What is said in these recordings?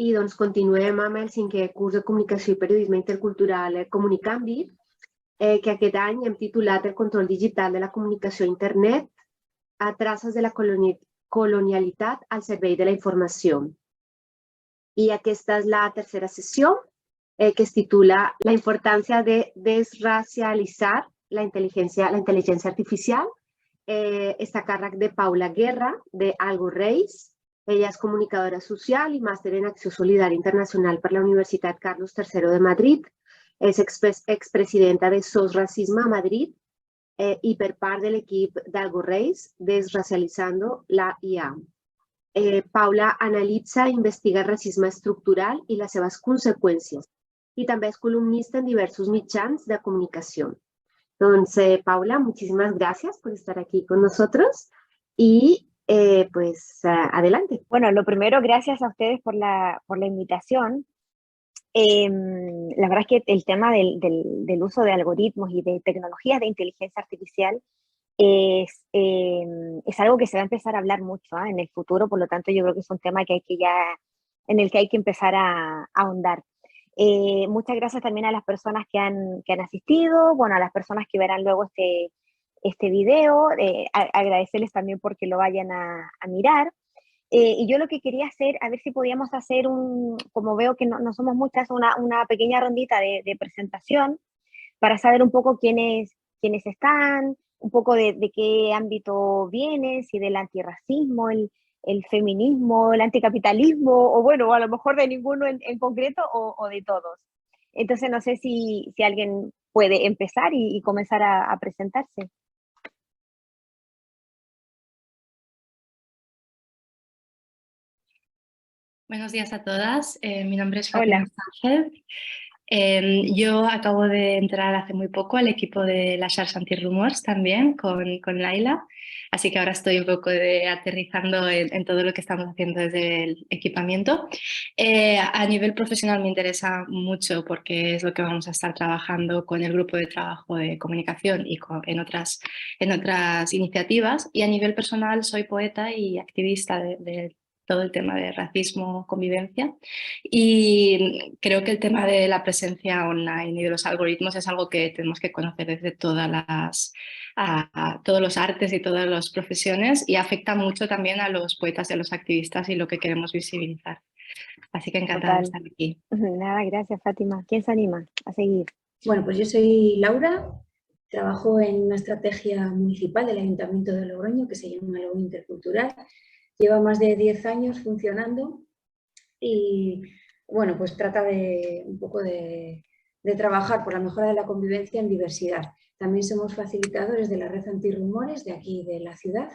i doncs continuem amb el 5è curs de Comunicació i Periodisme Intercultural Comunicanvi, que aquest any hem titulat El control digital de la comunicació a internet a traces de la colonialitat al servei de la informació. I aquesta és la tercera sessió, que es titula La importància de desracialitzar la intel·ligència artificial. Està a càrrec de Paula Guerra, de Algo Reis. Ella és comunicadora social i màster en Acció Solidària Internacional per la Universitat Carlos III de Madrid. És expresidenta de SOS Racisme a Madrid i per part de l'equip d'Algo Reis, Desracialitzando la IA. Paula analitza i investiga el racisme estructural i les seves conseqüències i també és columnista en diversos mitjans de comunicación. Entonces, Paula, muchísimas gracias por estar aquí con nosotros y pues adelante. Bueno, lo primero, gracias a ustedes por la invitación. La verdad es que el tema del uso de algoritmos y de tecnologías de inteligencia artificial es algo que se va a empezar a hablar mucho en el futuro, por lo tanto yo creo que es un tema en el que hay que empezar a ahondar. Muchas gracias también a las personas que han asistido, bueno, a las personas que verán luego este video, agradecerles también porque lo vayan a mirar. Y yo lo que quería hacer, a ver si podíamos hacer como veo que no somos muchas, una pequeña rondita de presentación para saber un poco quiénes están, un poco de qué ámbito vienen, si del antirracismo, el feminismo, el anticapitalismo, o bueno, a lo mejor de ninguno en concreto o de todos. Entonces no sé si alguien puede empezar y comenzar a presentarse. Buenos días a todas, mi nombre es Fátima Sánchez. Yo acabo de entrar hace muy poco al equipo de la Xarxa Antirumors también con Laila, así que ahora estoy un poco aterrizando en todo lo que estamos haciendo desde el equipamiento. A nivel profesional me interesa mucho porque es lo que vamos a estar trabajando con el grupo de trabajo de comunicación y en otras iniciativas, y a nivel personal soy poeta y activista de todo el tema de racismo, convivencia, y creo que el tema de la presencia online y de los algoritmos es algo que tenemos que conocer desde todos los artes y todas las profesiones, y afecta mucho también a los poetas y a los activistas y lo que queremos visibilizar. Así que encantada de estar aquí. Nada, gracias Fátima. ¿Quién se anima a seguir? Bueno, pues yo soy Laura, trabajo en una estrategia municipal del Ayuntamiento de Logroño que se llama Logroño Intercultural. Lleva más de 10 años funcionando y, bueno, pues trata un poco de trabajar por la mejora de la convivencia en diversidad. También somos facilitadores de la red Antirrumores de aquí de la ciudad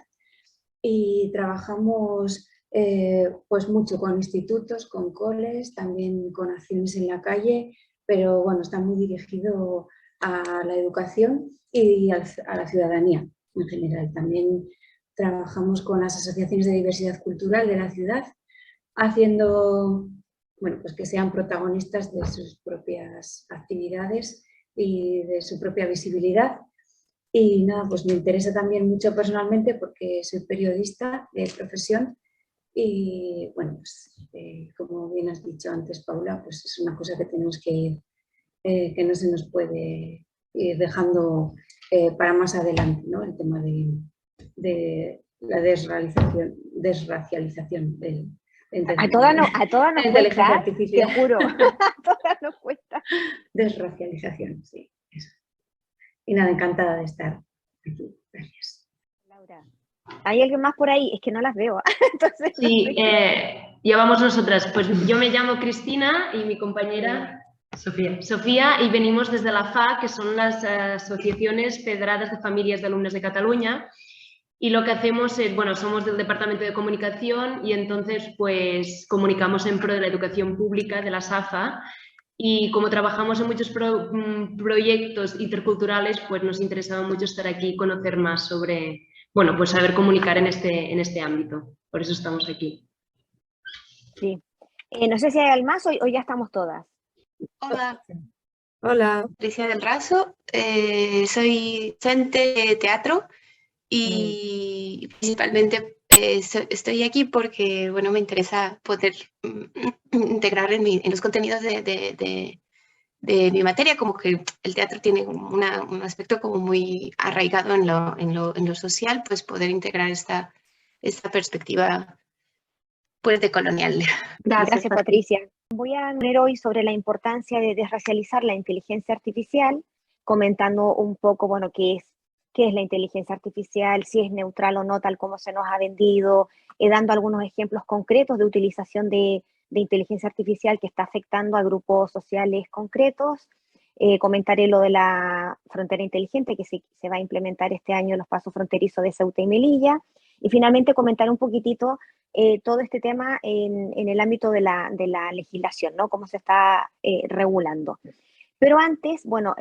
y trabajamos pues mucho con institutos, con coles, también con acciones en la calle, pero bueno, está muy dirigido a la educación y a la ciudadanía en general. También trabajamos con las asociaciones de diversidad cultural de la ciudad, haciendo, bueno, pues que sean protagonistas de sus propias actividades y de su propia visibilidad. Y nada, pues me interesa también mucho personalmente porque soy periodista de profesión y, bueno, pues como bien has dicho antes, Paula, pues es una cosa que tenemos que ir, que no se nos puede ir dejando para más adelante, ¿no? El tema de la desracialización del a todas nos cuesta, artificial. Te juro, a todas nos cuesta. Desracialización, sí. Eso. Y nada, encantada de estar aquí. Gracias. Laura, ¿hay alguien más por ahí? Es que no las veo. Entonces, sí, ya vamos nosotras. Pues yo me llamo Cristina y mi compañera Sofía, y venimos desde la FA, que son las Asociaciones Federadas de Familias de Alumnes de Cataluña. Y lo que hacemos es, bueno, somos del Departamento de Comunicación y entonces pues comunicamos en pro de la educación pública de la SAFA, y como trabajamos en muchos proyectos interculturales, pues nos interesaba mucho estar aquí y conocer más sobre, bueno, pues saber comunicar en este ámbito. Por eso estamos aquí. Sí. No sé si hay algo más o ya estamos todas. Hola. Hola. Patricia del Raso, soy docente de teatro y principalmente estoy aquí porque, bueno, me interesa poder integrar en los contenidos de mi materia, como que el teatro tiene un aspecto como muy arraigado en lo social, pues poder integrar esta perspectiva pues decolonial. Gracias, Patricia. Voy a hablar hoy sobre la importancia de desracializar la inteligencia artificial, comentando un poco, bueno, qué es la inteligencia artificial, si es neutral o no, tal como se nos ha vendido, dando algunos ejemplos concretos de utilización de inteligencia artificial que está afectando a grupos sociales concretos. Comentaré lo de la frontera inteligente que se va a implementar este año en los pasos fronterizos de Ceuta y Melilla. Y finalmente comentaré un poquitito todo este tema en el ámbito de la legislación, ¿no? Cómo se está regulando. Pero antes, bueno,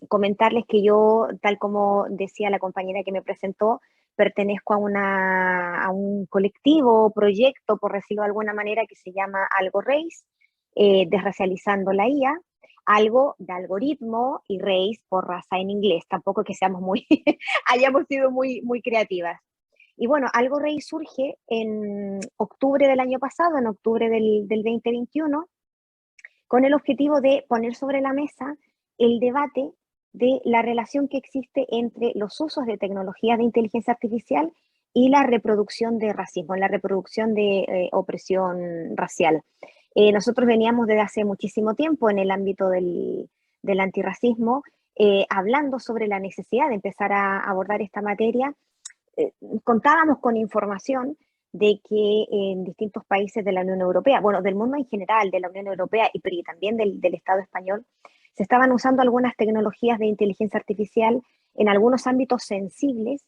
comentarles que yo, tal como decía la compañera que me presentó, pertenezco a un colectivo, proyecto, por decirlo de alguna manera, que se llama Algo Race, desracializando la IA, algo de algoritmo y race por raza en inglés, tampoco que seamos hayamos sido muy creativas. Y bueno, Algo Race surge en octubre del año pasado, en octubre del 2021, con el objetivo de poner sobre la mesa el debate de la relación que existe entre los usos de tecnologías de inteligencia artificial y la reproducción de racismo, la reproducción de opresión racial. Nosotros veníamos desde hace muchísimo tiempo en el ámbito del antirracismo, hablando sobre la necesidad de empezar a abordar esta materia. Contábamos con información de que en distintos países de la Unión Europea, bueno, del mundo en general, de la Unión Europea y también del Estado español, se estaban usando algunas tecnologías de inteligencia artificial en algunos ámbitos sensibles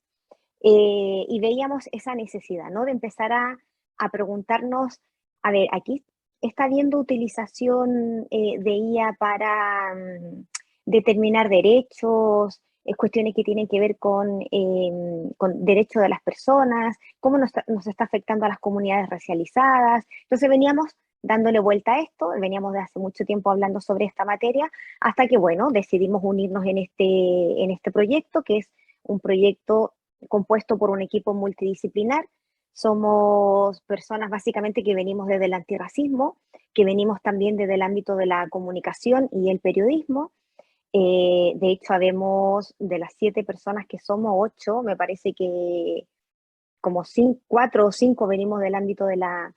y veíamos esa necesidad, ¿no? De empezar a preguntarnos, a ver, aquí está habiendo utilización de IA para determinar derechos, cuestiones que tienen que ver con derechos de las personas, cómo nos está afectando a las comunidades racializadas. Entonces veníamos dándole vuelta a esto, veníamos de hace mucho tiempo hablando sobre esta materia, hasta que, bueno, decidimos unirnos en este proyecto, que es un proyecto compuesto por un equipo multidisciplinar. Somos personas básicamente que venimos desde el antirracismo, que venimos también desde el ámbito de la comunicación y el periodismo. De hecho, habemos de las 7 personas que somos, 8, me parece que como 4 o 5 venimos del ámbito de la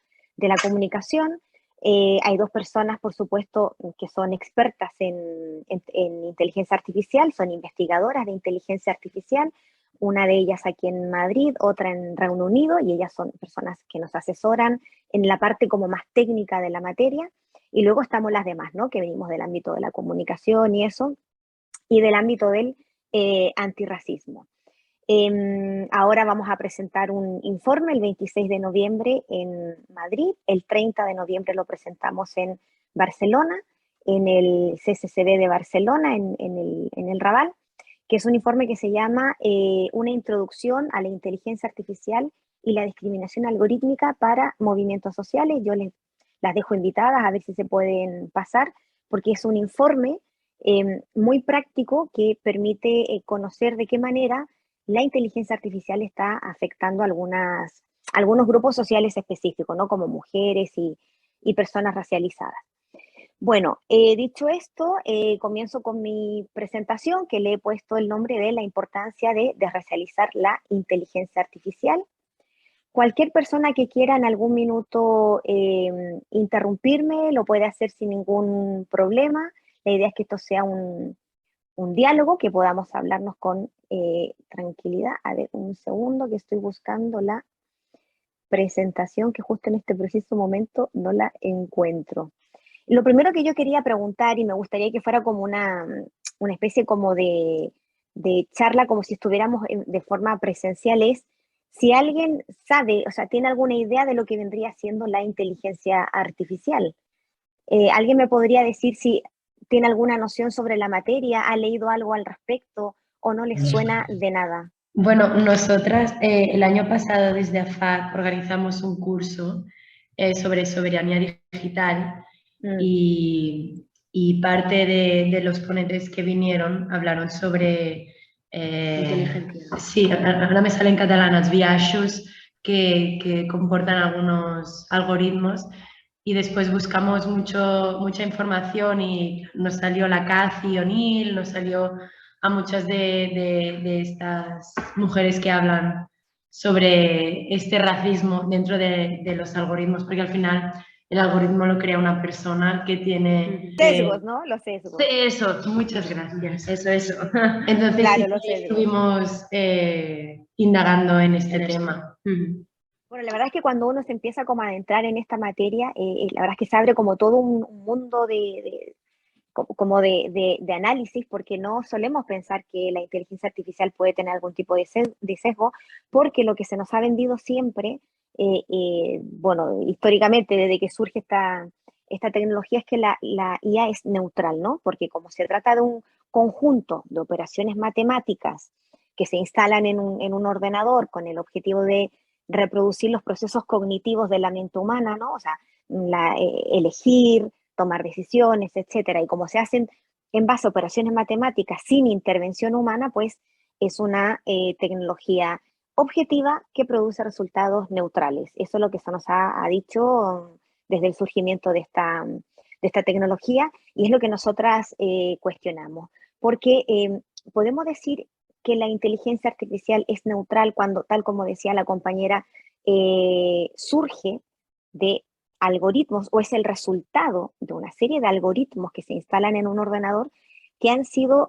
comunicación. Hay 2 personas, por supuesto, que son expertas en inteligencia artificial, son investigadoras de inteligencia artificial, una de ellas aquí en Madrid, otra en Reino Unido, y ellas son personas que nos asesoran en la parte como más técnica de la materia. Y luego estamos las demás, ¿no? Que venimos del ámbito de la comunicación y eso, y del ámbito del antirracismo. Ahora vamos a presentar un informe el 26 de noviembre en Madrid, el 30 de noviembre lo presentamos en Barcelona, en el CCCB de Barcelona, en el Raval, que es un informe que se llama Una introducción a la inteligencia artificial y la discriminación algorítmica para movimientos sociales. Yo las dejo invitadas a ver si se pueden pasar, porque es un informe muy práctico que permite conocer de qué manera la inteligencia artificial está afectando a algunos grupos sociales específicos, ¿no? Como mujeres y personas racializadas. Bueno, dicho esto, comienzo con mi presentación, que le he puesto el nombre de la importancia de desracializar la inteligencia artificial. Cualquier persona que quiera en algún minuto interrumpirme lo puede hacer sin ningún problema. La idea es que esto sea un diálogo, que podamos hablarnos con tranquilidad. A ver, un segundo, que estoy buscando la presentación, que justo en este preciso momento no la encuentro. Lo primero que yo quería preguntar, y me gustaría que fuera como una especie como de charla, como si estuviéramos de forma presencial, es si alguien sabe, o sea, tiene alguna idea de lo que vendría siendo la inteligencia artificial. ¿Alguien me podría decir si tiene alguna noción sobre la materia, ha leído algo al respecto o no les suena de nada? Bueno, nosotras el año pasado desde AFAC organizamos un curso sobre soberanía digital y parte de los ponentes que vinieron hablaron sobre... inteligencia. Sí, ahora me sale en catalán, els biaixos que comportan algunos algoritmos. Y después buscamos mucha información y nos salió la Cathy O'Neill, nos salió a muchas de estas mujeres que hablan sobre este racismo dentro de los algoritmos, porque al final el algoritmo lo crea una persona que tiene... Sesgos, ¿no? Los sesgos. Eso, muchas gracias. Eso. Entonces Claro, sí, estuvimos indagando en este tema. Bueno, la verdad es que cuando uno se empieza como a adentrar en esta materia, la verdad es que se abre como todo un mundo de análisis, porque no solemos pensar que la inteligencia artificial puede tener algún tipo de sesgo, porque lo que se nos ha vendido siempre, bueno, históricamente desde que surge esta tecnología es que la IA es neutral, ¿no? Porque como se trata de un conjunto de operaciones matemáticas que se instalan en un ordenador con el objetivo de reproducir los procesos cognitivos de la mente humana, ¿no? O sea, elegir, tomar decisiones, etcétera. Y como se hacen en base a operaciones matemáticas sin intervención humana, pues es una tecnología objetiva que produce resultados neutrales. Eso es lo que se nos ha dicho desde el surgimiento de esta tecnología y es lo que nosotras cuestionamos. Porque podemos decir que la inteligencia artificial es neutral cuando, tal como decía la compañera, surge de algoritmos o es el resultado de una serie de algoritmos que se instalan en un ordenador que han sido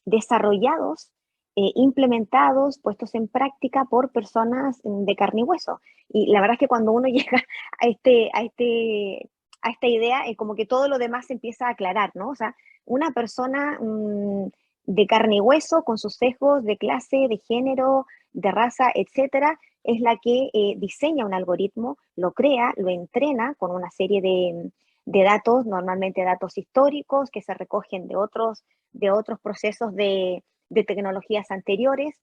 desarrollados, implementados, puestos en práctica por personas de carne y hueso. Y la verdad es que cuando uno llega a esta idea, como que todo lo demás se empieza a aclarar, ¿no? O sea, una persona de carne y hueso, con sus sesgos de clase, de género, de raza, etcétera, es la que diseña un algoritmo, lo crea, lo entrena con una serie de datos, normalmente datos históricos que se recogen de otros procesos de tecnologías anteriores,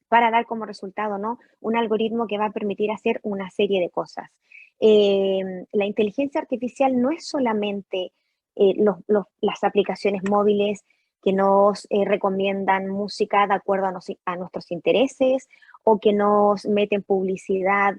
para dar como resultado, ¿no?, un algoritmo que va a permitir hacer una serie de cosas. La inteligencia artificial no es solamente las aplicaciones móviles que nos recomiendan música de acuerdo a nuestros intereses o que nos meten publicidad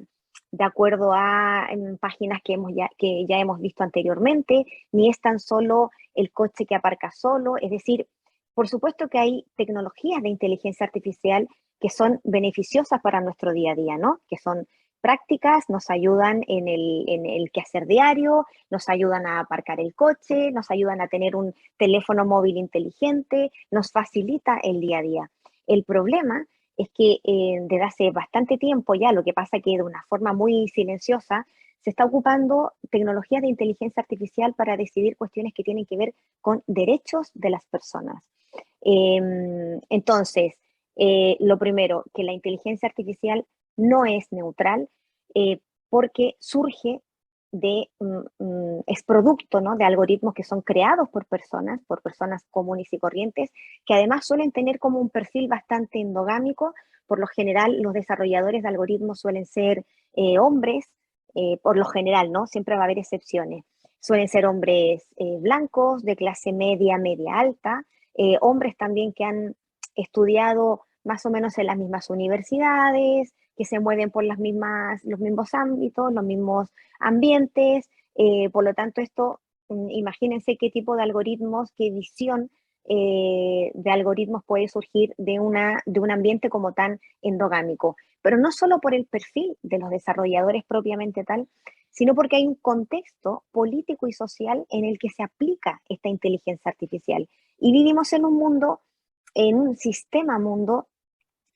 de acuerdo a páginas que ya hemos visto anteriormente, ni es tan solo el coche que aparca solo, es decir, por supuesto que hay tecnologías de inteligencia artificial que son beneficiosas para nuestro día a día, ¿no? Que son prácticas, nos ayudan en el quehacer diario, nos ayudan a aparcar el coche, nos ayudan a tener un teléfono móvil inteligente, nos facilita el día a día. El problema es que desde hace bastante tiempo ya, lo que pasa es que de una forma muy silenciosa, se está ocupando tecnologías de inteligencia artificial para decidir cuestiones que tienen que ver con derechos de las personas. Entonces, lo primero, que la inteligencia artificial no es neutral porque surge es producto, ¿no?, de algoritmos que son creados por personas comunes y corrientes, que además suelen tener como un perfil bastante endogámico. Por lo general, los desarrolladores de algoritmos suelen ser hombres, por lo general, ¿no? Siempre va a haber excepciones. Suelen ser hombres blancos, de clase media, media alta, hombres también que han estudiado más o menos en las mismas universidades, que se mueven por los mismos ámbitos, los mismos ambientes. Por lo tanto, esto, imagínense qué tipo de algoritmos, qué visión de algoritmos puede surgir de un ambiente como tan endogámico. Pero no solo por el perfil de los desarrolladores propiamente tal, sino porque hay un contexto político y social en el que se aplica esta inteligencia artificial. Y vivimos en un mundo, en un sistema mundo,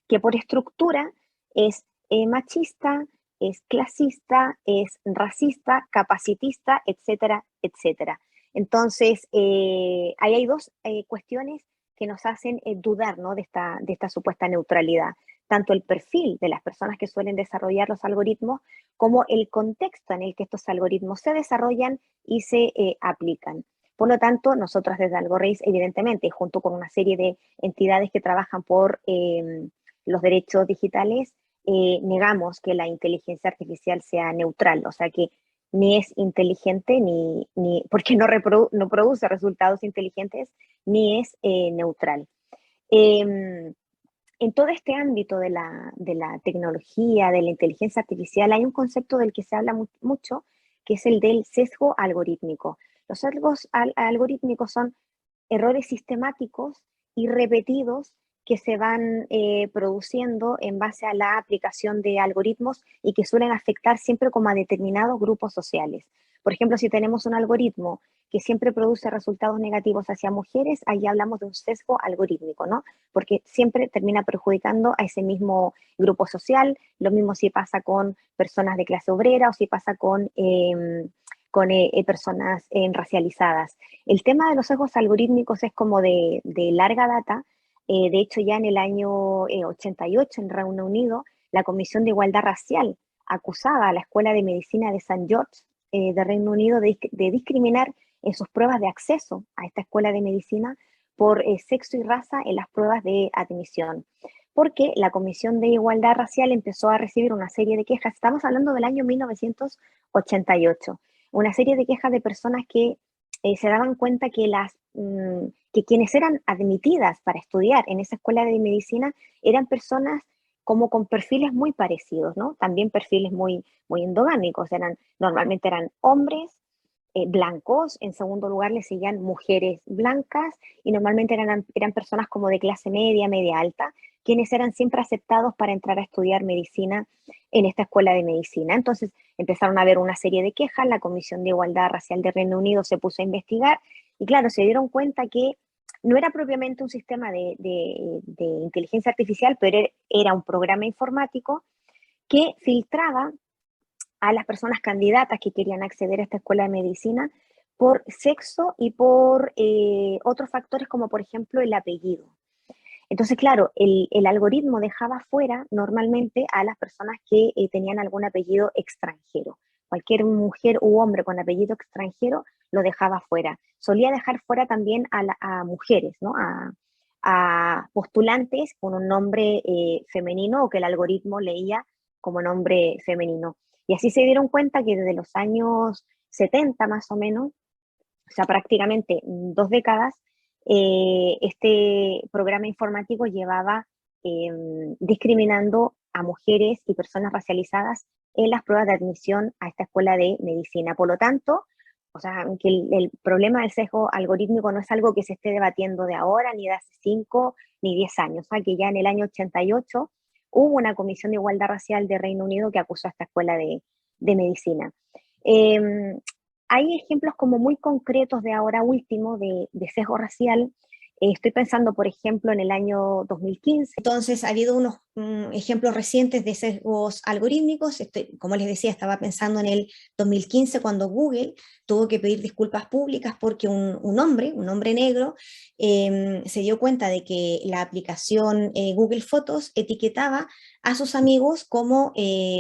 que por estructura es machista, es clasista, es racista, capacitista, etcétera, etcétera. Entonces, ahí hay dos cuestiones que nos hacen dudar, ¿no?, de esta supuesta neutralidad. Tanto el perfil de las personas que suelen desarrollar los algoritmos como el contexto en el que estos algoritmos se desarrollan y se aplican. Por lo tanto, nosotros desde AlgoRace, evidentemente, junto con una serie de entidades que trabajan por los derechos digitales, negamos que la inteligencia artificial sea neutral, o sea que ni es inteligente, ni porque no produce resultados inteligentes, ni es neutral. en todo este ámbito de la tecnología, de la inteligencia artificial, hay un concepto del que se habla mucho, que es el del sesgo algorítmico. Los sesgos algorítmicos son errores sistemáticos y repetidos que se van produciendo en base a la aplicación de algoritmos y que suelen afectar siempre como a determinados grupos sociales. Por ejemplo, si tenemos un algoritmo que siempre produce resultados negativos hacia mujeres, ahí hablamos de un sesgo algorítmico, ¿no? Porque siempre termina perjudicando a ese mismo grupo social. Lo mismo si pasa con personas de clase obrera o si pasa con personas racializadas. El tema de los sesgos algorítmicos es como de larga data. De hecho, ya en el año 88, en Reino Unido, la Comisión de Igualdad Racial acusaba a la Escuela de Medicina de St. George de Reino Unido de discriminar en sus pruebas de acceso a esta escuela de medicina por sexo y raza en las pruebas de admisión. Porque la Comisión de Igualdad Racial empezó a recibir una serie de quejas, estamos hablando del año 1988, una serie de quejas de personas que se daban cuenta que, que quienes eran admitidas para estudiar en esa escuela de medicina eran personas como con perfiles muy parecidos, ¿no? También perfiles muy endogámicos, normalmente eran hombres blancos, en segundo lugar le seguían mujeres blancas y normalmente eran personas como de clase media, media alta, quienes eran siempre aceptados para entrar a estudiar medicina en esta escuela de medicina. Entonces empezaron a haber una serie de quejas, la Comisión de Igualdad Racial de Reino Unido se puso a investigar y claro, se dieron cuenta que no era propiamente un sistema de inteligencia artificial, pero era un programa informático que filtraba a las personas candidatas que querían acceder a esta escuela de medicina por sexo y por otros factores como por ejemplo el apellido. Entonces, claro, el algoritmo dejaba fuera normalmente a las personas que tenían algún apellido extranjero. Cualquier mujer u hombre con apellido extranjero lo dejaba fuera. Solía dejar fuera también a mujeres, ¿no? A postulantes con un nombre femenino o que el algoritmo leía como nombre femenino. Y así se dieron cuenta que desde los años 70 más o menos, o sea, prácticamente 2 décadas, este programa informático llevaba discriminando a mujeres y personas racializadas en las pruebas de admisión a esta escuela de medicina. Por lo tanto, o sea, que el problema del sesgo algorítmico no es algo que se esté debatiendo de ahora, ni de hace 5 ni 10 años, o sea, que ya en el año 88 hubo una Comisión de Igualdad Racial de Reino Unido que acusó a esta escuela de medicina. Hay ejemplos como muy concretos de ahora último de sesgo racial. Estoy pensando, por ejemplo, en el año 2015. Entonces, ha habido unos ejemplos recientes de sesgos algorítmicos. Como les decía, estaba pensando en el 2015 cuando Google tuvo que pedir disculpas públicas porque un hombre negro, se dio cuenta de que la aplicación Google Fotos etiquetaba a sus amigos como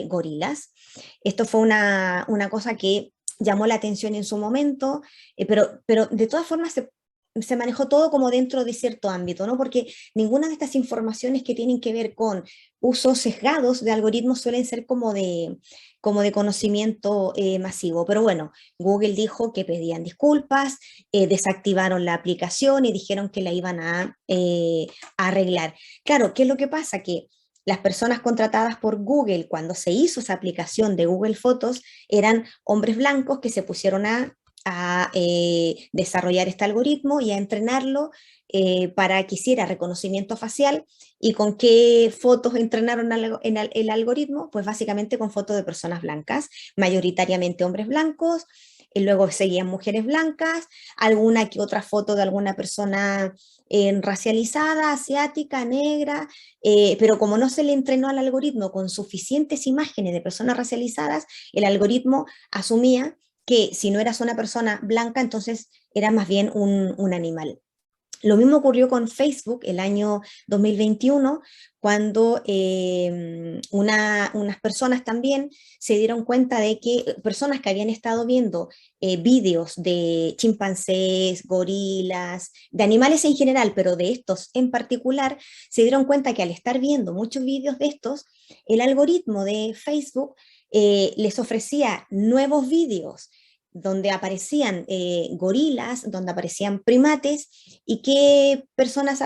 gorilas. Esto fue una cosa que llamó la atención en su momento, pero de todas formas se manejó todo como dentro de cierto ámbito, ¿no? Porque ninguna de estas informaciones que tienen que ver con usos sesgados de algoritmos suelen ser como de conocimiento masivo. Pero bueno, Google dijo que pedían disculpas, desactivaron la aplicación y dijeron que la iban a arreglar. Claro, ¿qué es lo que pasa? Que las personas contratadas por Google cuando se hizo esa aplicación de Google Fotos eran hombres blancos que se pusieron a desarrollar este algoritmo y a entrenarlo para que hiciera reconocimiento facial. ¿Y con qué fotos entrenaron el algoritmo? Pues básicamente con fotos de personas blancas, mayoritariamente hombres blancos, y luego seguían mujeres blancas, alguna que otra foto de alguna persona racializada, asiática, negra, pero como no se le entrenó al algoritmo con suficientes imágenes de personas racializadas, el algoritmo asumía que si no eras una persona blanca, entonces era más bien un animal. Lo mismo ocurrió con Facebook el año 2021, cuando unas personas también se dieron cuenta de que personas que habían estado viendo vídeos de chimpancés, gorilas, de animales en general, pero de estos en particular, se dieron cuenta que al estar viendo muchos vídeos de estos, el algoritmo de Facebook les ofrecía nuevos vídeos donde aparecían gorilas, donde aparecían primates, y qué personas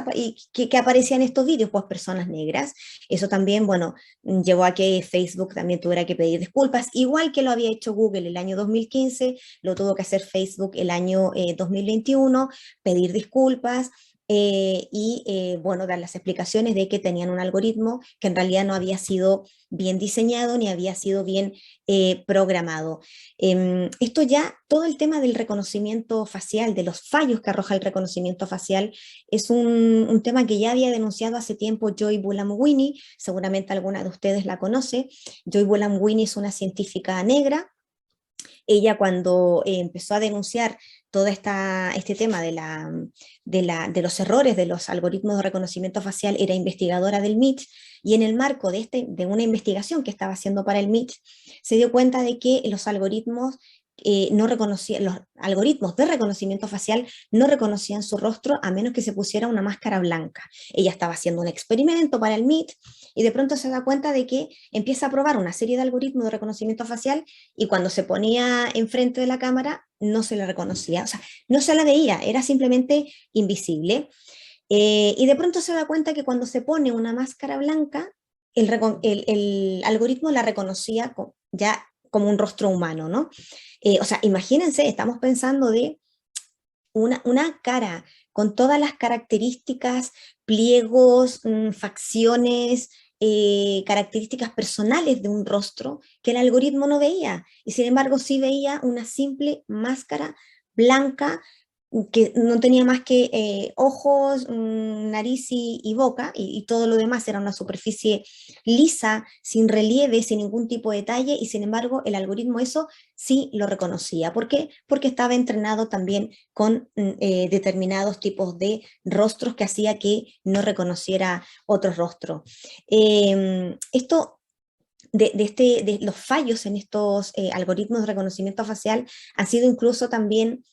que aparecían en estos vídeos, pues personas negras. Eso también, bueno, llevó a que Facebook también tuviera que pedir disculpas, igual que lo había hecho Google el año 2015, lo tuvo que hacer Facebook el año 2021, pedir disculpas. Bueno, dar las explicaciones de que tenían un algoritmo que en realidad no había sido bien diseñado ni había sido bien programado. Esto ya, todo el tema del reconocimiento facial, de los fallos que arroja el reconocimiento facial, es un tema que ya había denunciado hace tiempo Joy Buolamwini, seguramente alguna de ustedes la conoce. Joy Buolamwini es una científica negra. Ella cuando empezó a denunciar todo este tema de los errores de los algoritmos de reconocimiento facial, era investigadora del MIT, y en el marco de una investigación que estaba haciendo para el MIT, se dio cuenta de que los algoritmos los algoritmos de reconocimiento facial no reconocían su rostro a menos que se pusiera una máscara blanca. Ella estaba haciendo un experimento para el MIT y de pronto se da cuenta de que empieza a probar una serie de algoritmos de reconocimiento facial, y cuando se ponía enfrente de la cámara no se le reconocía, o sea, no se la veía, era simplemente invisible. Y de pronto se da cuenta que cuando se pone una máscara blanca, el algoritmo la reconocía ya como un rostro humano, ¿no? O sea, imagínense, estamos pensando de una cara con todas las características, pliegos, facciones, características personales de un rostro que el algoritmo no veía, y sin embargo sí veía una simple máscara blanca que no tenía más que ojos, nariz y boca, y todo lo demás era una superficie lisa, sin relieve, sin ningún tipo de detalle, y sin embargo el algoritmo eso sí lo reconocía. ¿Por qué? Porque estaba entrenado también con determinados tipos de rostros que hacía que no reconociera otro rostro. Esto de los fallos en estos algoritmos de reconocimiento facial han sido incluso también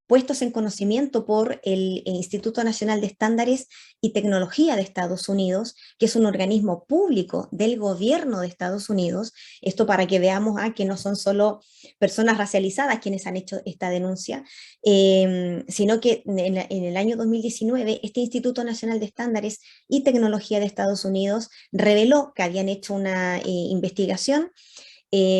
puestos en conocimiento por el Instituto Nacional de Estándares y Tecnología de Estados Unidos, que es un organismo público del gobierno de Estados Unidos. Esto para que veamos que no son solo personas racializadas quienes han hecho esta denuncia, sino que en el año 2019 este Instituto Nacional de Estándares y Tecnología de Estados Unidos reveló que habían hecho una investigación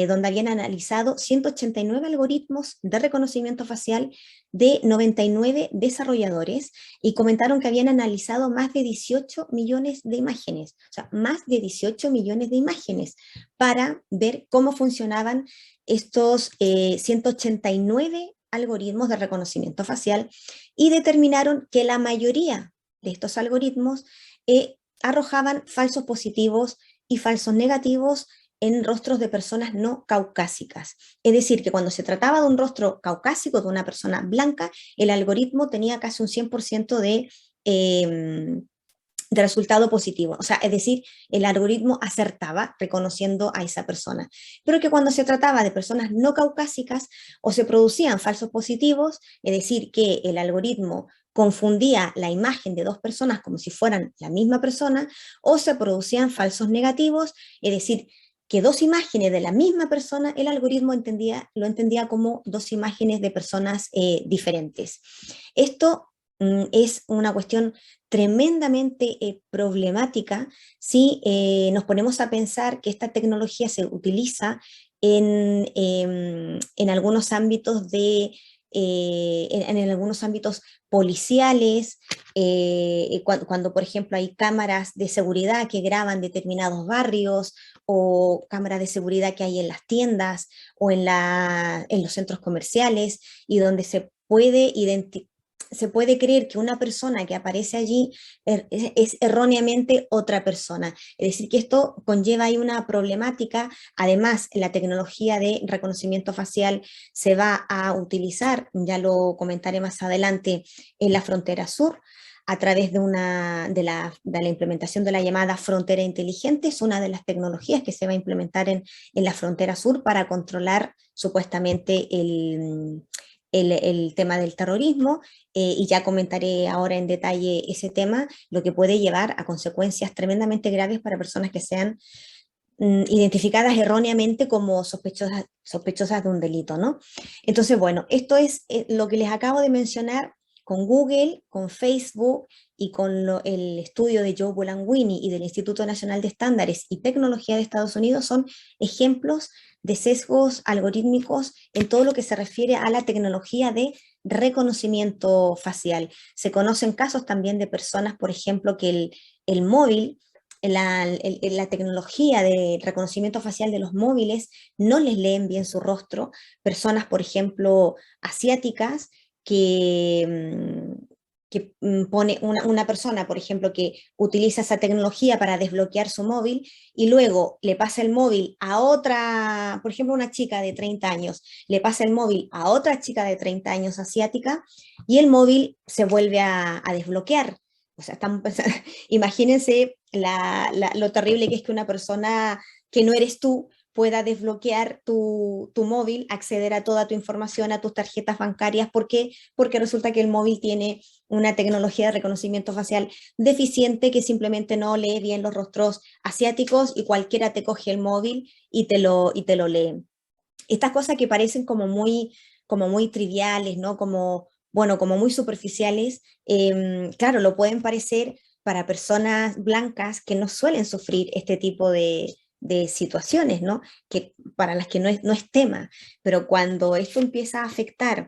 donde habían analizado 189 algoritmos de reconocimiento facial de 99 desarrolladores, y comentaron que habían analizado más de 18 millones de imágenes, o sea, más de 18 millones de imágenes, para ver cómo funcionaban estos 189 algoritmos de reconocimiento facial, y determinaron que la mayoría de estos algoritmos arrojaban falsos positivos y falsos negativos en rostros de personas no caucásicas. Es decir, que cuando se trataba de un rostro caucásico, de una persona blanca, el algoritmo tenía casi un 100% de resultado positivo. O sea, es decir, el algoritmo acertaba reconociendo a esa persona. Pero que cuando se trataba de personas no caucásicas, o se producían falsos positivos, es decir, que el algoritmo confundía la imagen de dos personas como si fueran la misma persona, o se producían falsos negativos, es decir, que dos imágenes de la misma persona, el algoritmo lo entendía como dos imágenes de personas diferentes. Esto es una cuestión tremendamente problemática si nos ponemos a pensar que esta tecnología se utiliza en algunos ámbitos en algunos ámbitos policiales, cuando por ejemplo hay cámaras de seguridad que graban determinados barrios, o cámaras de seguridad que hay en las tiendas o en los centros comerciales, y donde se puede creer que una persona que aparece allí es erróneamente otra persona. Es decir, que esto conlleva ahí una problemática. Además, la tecnología de reconocimiento facial se va a utilizar, ya lo comentaré más adelante, en la frontera sur, a través de la implementación de la llamada frontera inteligente. Es una de las tecnologías que se va a implementar en la frontera sur para controlar supuestamente el tema del terrorismo, y ya comentaré ahora en detalle ese tema, lo que puede llevar a consecuencias tremendamente graves para personas que sean identificadas erróneamente como sospechosas de un delito, ¿no? Entonces, bueno, esto es lo que les acabo de mencionar con Google, con Facebook y con el estudio de Joe Buolanguini y del Instituto Nacional de Estándares y Tecnología de Estados Unidos son ejemplos de sesgos algorítmicos en todo lo que se refiere a la tecnología de reconocimiento facial. Se conocen casos también de personas, por ejemplo, que el móvil, la tecnología de reconocimiento facial de los móviles no les leen bien su rostro. Personas, por ejemplo, asiáticas que pone una persona, por ejemplo, que utiliza esa tecnología para desbloquear su móvil y luego le pasa el móvil a otra, por ejemplo, una chica de 30 años, le pasa el móvil a otra chica de 30 años asiática y el móvil se vuelve a desbloquear. O sea, imagínense lo terrible que es que una persona que no eres tú pueda desbloquear tu móvil, acceder a toda tu información, a tus tarjetas bancarias. ¿Por qué? Porque resulta que el móvil tiene una tecnología de reconocimiento facial deficiente que simplemente no lee bien los rostros asiáticos y cualquiera te coge el móvil y te lo lee. Estas cosas que parecen como muy triviales, ¿no? Bueno, como muy superficiales, claro, lo pueden parecer para personas blancas que no suelen sufrir este tipo de situaciones, ¿no? Que, para las que no es tema, pero cuando esto empieza a afectar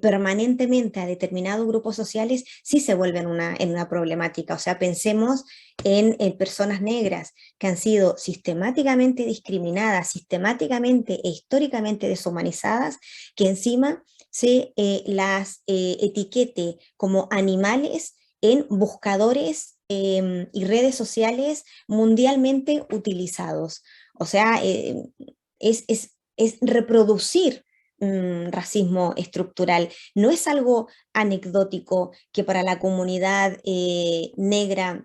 permanentemente a determinados grupos sociales, sí se vuelve en una problemática. O sea, pensemos en personas negras que han sido sistemáticamente discriminadas, sistemáticamente e históricamente deshumanizadas, que encima se las etiquete como animales en buscadores y redes sociales mundialmente utilizados. O sea, es reproducir racismo estructural. No es algo anecdótico que para la comunidad negra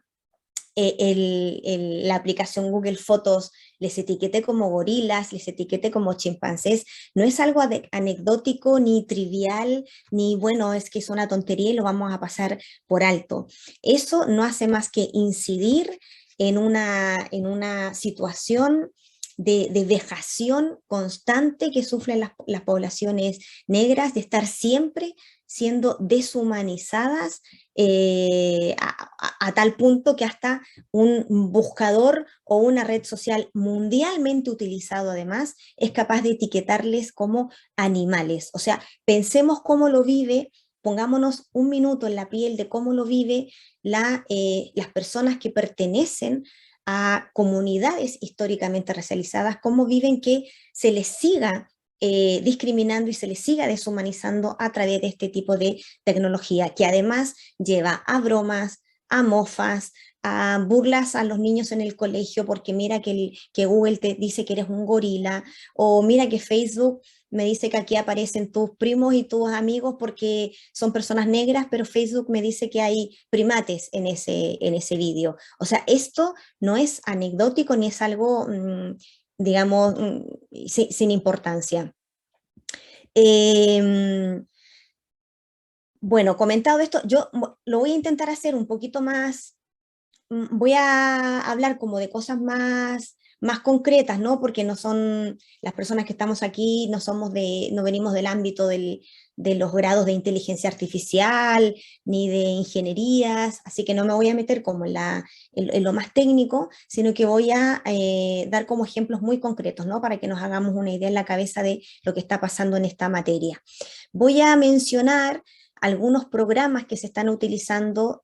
la aplicación Google Fotos les etiquete como gorilas, les etiquete como chimpancés. No es algo anecdótico ni trivial, ni bueno, es que es una tontería y lo vamos a pasar por alto. Eso no hace más que incidir en una situación de vejación constante que sufren las poblaciones negras, de estar siempre siendo deshumanizadas a tal punto que hasta un buscador o una red social mundialmente utilizado además es capaz de etiquetarles como animales. O sea, pensemos cómo lo vive, pongámonos un minuto en la piel de cómo lo vive las personas que pertenecen a comunidades históricamente racializadas, cómo viven que se les siga discriminando y se les siga deshumanizando a través de este tipo de tecnología, que además lleva a bromas, a mofas, a burlas a los niños en el colegio, porque mira que Google te dice que eres un gorila, o mira que Facebook me dice que aquí aparecen tus primos y tus amigos porque son personas negras, pero Facebook me dice que hay primates en ese vídeo. O sea, esto no es anecdótico ni es algo digamos, sin importancia. Bueno, comentado esto, yo lo voy a intentar hacer un poquito más, voy a hablar como de cosas más concretas, ¿no? Porque no son, las personas que estamos aquí no venimos del ámbito de los grados de inteligencia artificial, ni de ingenierías, así que no me voy a meter como en lo más técnico, sino que voy a dar como ejemplos muy concretos, ¿no? Para que nos hagamos una idea en la cabeza de lo que está pasando en esta materia. Voy a mencionar algunos programas que se están utilizando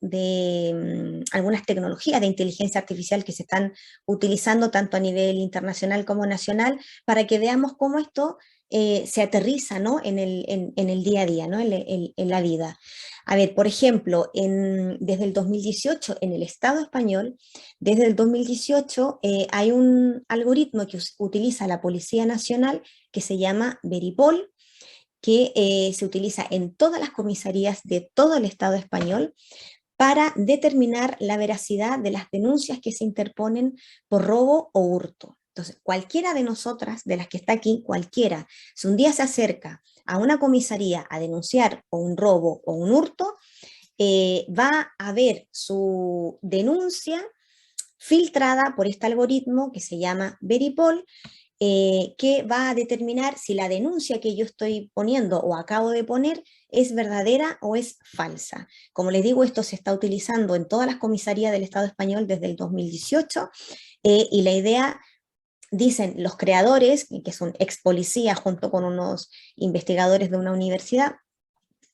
algunas tecnologías de inteligencia artificial que se están utilizando tanto a nivel internacional como nacional, para que veamos cómo esto se aterriza, ¿no? en el día a día, ¿no? en la vida. A ver, por ejemplo, desde el 2018 en el Estado español, desde el 2018 hay un algoritmo que utiliza la Policía Nacional que se llama Veripol, que se utiliza en todas las comisarías de todo el Estado español para determinar la veracidad de las denuncias que se interponen por robo o hurto. Entonces, cualquiera de nosotras, de las que está aquí, cualquiera, si un día se acerca a una comisaría a denunciar o un robo o un hurto, va a ver su denuncia filtrada por este algoritmo que se llama Veripol, que va a determinar si la denuncia que yo estoy poniendo o acabo de poner es verdadera o es falsa. Como les digo, esto se está utilizando en todas las comisarías del Estado español desde el 2018, y la idea, dicen los creadores, que son ex policías junto con unos investigadores de una universidad,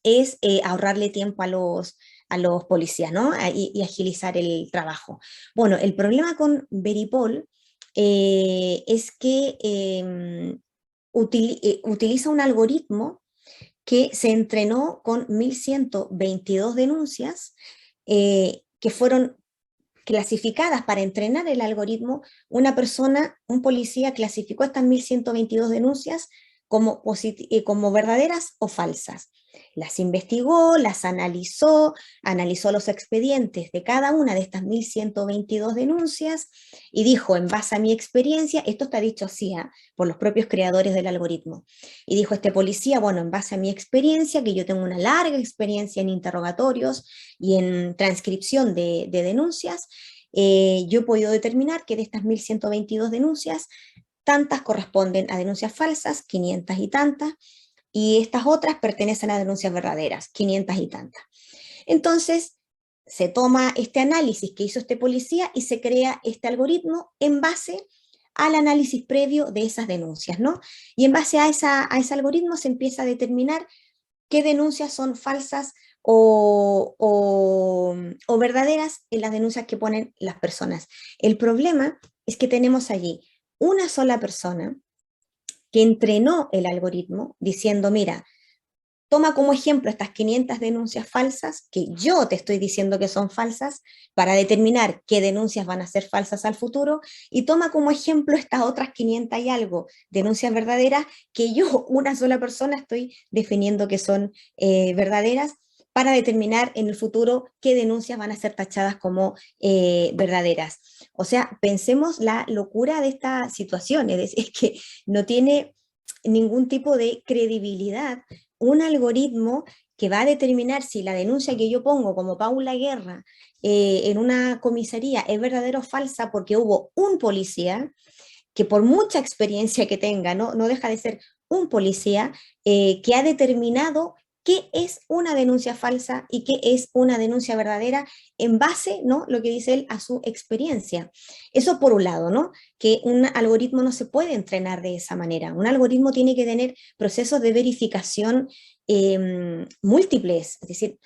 es ahorrarle tiempo a los policías, ¿no? Y agilizar el trabajo. Bueno, el problema con Veripol es que utiliza un algoritmo que se entrenó con 1122 denuncias que fueron clasificadas para entrenar el algoritmo. Una persona, un policía, clasificó estas 1122 denuncias como verdaderas o falsas. Las investigó, las analizó los expedientes de cada una de estas 1122 denuncias y dijo, en base a mi experiencia, esto está dicho así por los propios creadores del algoritmo, y dijo este policía, bueno, en base a mi experiencia, que yo tengo una larga experiencia en interrogatorios y en transcripción de denuncias, yo he podido determinar que de estas 1122 denuncias, tantas corresponden a denuncias falsas, 500 y tantas, y estas otras pertenecen a denuncias verdaderas, 500 y tantas. Entonces, se toma este análisis que hizo este policía y se crea este algoritmo en base al análisis previo de esas denuncias, ¿no? Y en base a ese algoritmo se empieza a determinar qué denuncias son falsas o verdaderas en las denuncias que ponen las personas. El problema es que tenemos allí una sola persona que entrenó el algoritmo diciendo, mira, toma como ejemplo estas 500 denuncias falsas, que yo te estoy diciendo que son falsas, para determinar qué denuncias van a ser falsas al futuro, y toma como ejemplo estas otras 500 y algo denuncias verdaderas, que yo, una sola persona, estoy definiendo que son verdaderas, para determinar en el futuro qué denuncias van a ser tachadas como verdaderas. O sea, pensemos la locura de esta situación, es decir, que no tiene ningún tipo de credibilidad un algoritmo que va a determinar si la denuncia que yo pongo como Paula Guerra en una comisaría es verdadera o falsa, porque hubo un policía que, por mucha experiencia que tenga, no deja de ser un policía que ha determinado qué es una denuncia falsa y qué es una denuncia verdadera en base, ¿no?, lo que dice él, a su experiencia. Eso por un lado, ¿no?, que un algoritmo no se puede entrenar de esa manera. Un algoritmo tiene que tener procesos de verificación múltiples, es decir,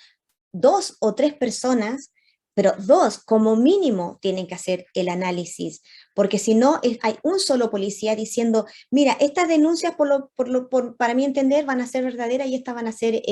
2 o 3 personas, pero 2 como mínimo tienen que hacer el análisis, porque si no hay un solo policía diciendo, mira, estas denuncias para mi entender van a ser verdaderas y estas van a ser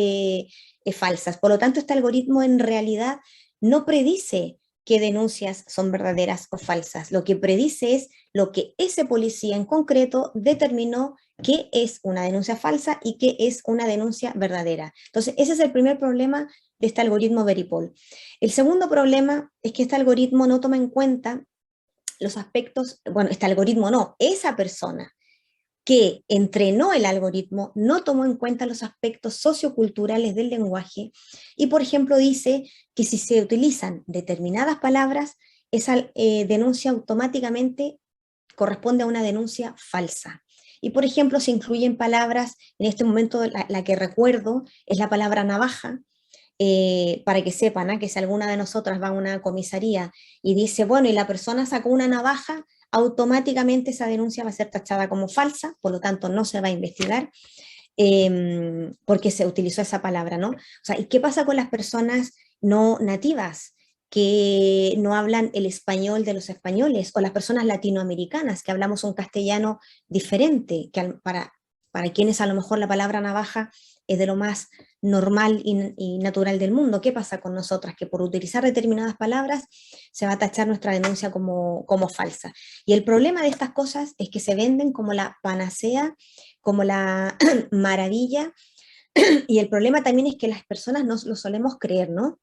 falsas. Por lo tanto, este algoritmo en realidad no predice qué denuncias son verdaderas o falsas. Lo que predice es lo que ese policía en concreto determinó qué es una denuncia falsa y qué es una denuncia verdadera. Entonces, ese es el primer problema de este algoritmo Veripol. El segundo problema es que este algoritmo no toma en cuenta los aspectos, bueno, este algoritmo no, esa persona que entrenó el algoritmo no tomó en cuenta los aspectos socioculturales del lenguaje y, por ejemplo, dice que si se utilizan determinadas palabras, esa denuncia automáticamente corresponde a una denuncia falsa. Y, por ejemplo, se incluyen palabras, en este momento la que recuerdo es la palabra navaja, para que sepan que si alguna de nosotras va a una comisaría y dice, bueno, y la persona sacó una navaja, automáticamente esa denuncia va a ser tachada como falsa, por lo tanto no se va a investigar porque se utilizó esa palabra, ¿no? O sea, ¿y qué pasa con las personas no nativas que no hablan el español de los españoles, o las personas latinoamericanas que hablamos un castellano diferente, que para quienes a lo mejor la palabra navaja es de lo más normal y natural del mundo? ¿Qué pasa con nosotras? Que por utilizar determinadas palabras se va a tachar nuestra denuncia como falsa. Y el problema de estas cosas es que se venden como la panacea, como la maravilla, y el problema también es que las personas no lo solemos creer, ¿no?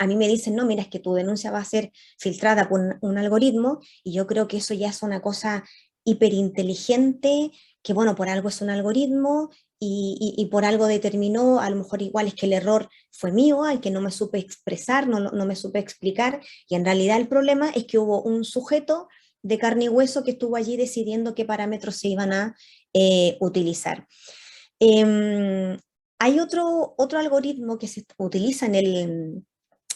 A mí me dicen, no, mira, es que tu denuncia va a ser filtrada por un algoritmo, y yo creo que eso ya es una cosa hiperinteligente, que bueno, por algo es un algoritmo, y por algo determinó, a lo mejor igual es que el error fue mío, al que no me supe expresar, no me supe explicar, y en realidad el problema es que hubo un sujeto de carne y hueso que estuvo allí decidiendo qué parámetros se iban a utilizar. Hay otro algoritmo que se utiliza en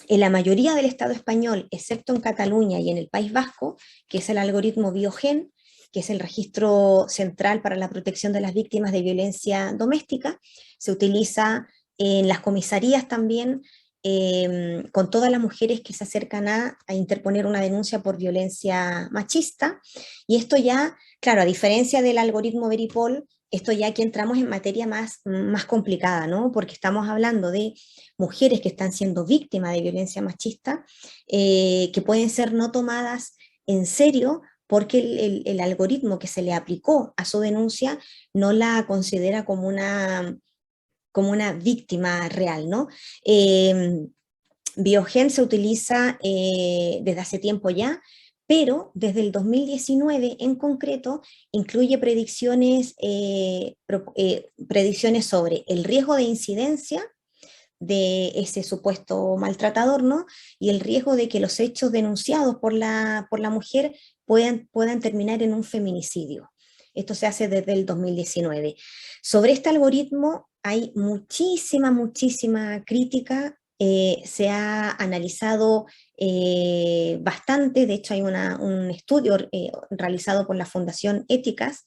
la mayoría del Estado español, excepto en Cataluña y en el País Vasco, que es el algoritmo Biogen, que es el registro central para la protección de las víctimas de violencia doméstica. Se utiliza en las comisarías también, con todas las mujeres que se acercan a interponer una denuncia por violencia machista. Y esto ya, claro, a diferencia del algoritmo Veripol, esto ya aquí entramos en materia más complicada, ¿no? Porque estamos hablando de mujeres que están siendo víctimas de violencia machista, que pueden ser no tomadas en serio porque el algoritmo que se le aplicó a su denuncia no la considera como una víctima real, ¿no? Biogen se utiliza desde hace tiempo ya, pero desde el 2019 en concreto incluye predicciones sobre el riesgo de incidencia de ese supuesto maltratador, ¿no? Y el riesgo de que los hechos denunciados por la mujer puedan terminar en un feminicidio. Esto se hace desde el 2019. Sobre este algoritmo hay muchísima crítica. Se ha analizado bastante. De hecho hay un estudio realizado por la Fundación Éticas,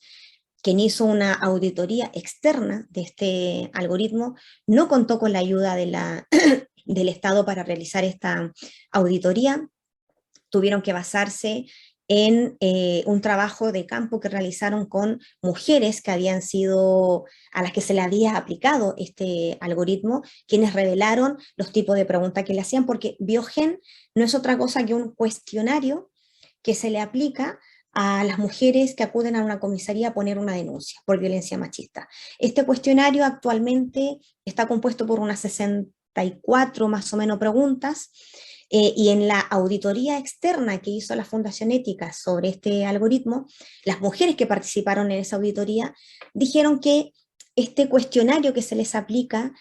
quien hizo una auditoría externa de este algoritmo. No contó con la ayuda del Estado para realizar esta auditoría. Tuvieron que basarse en un trabajo de campo que realizaron con mujeres que a las que se le había aplicado este algoritmo, quienes revelaron los tipos de preguntas que le hacían, porque Biogen no es otra cosa que un cuestionario que se le aplica a las mujeres que acuden a una comisaría a poner una denuncia por violencia machista. Este cuestionario actualmente está compuesto por unas 64 más o menos preguntas, y en la auditoría externa que hizo la Fundación Ética sobre este algoritmo, las mujeres que participaron en esa auditoría dijeron que este cuestionario que se les aplica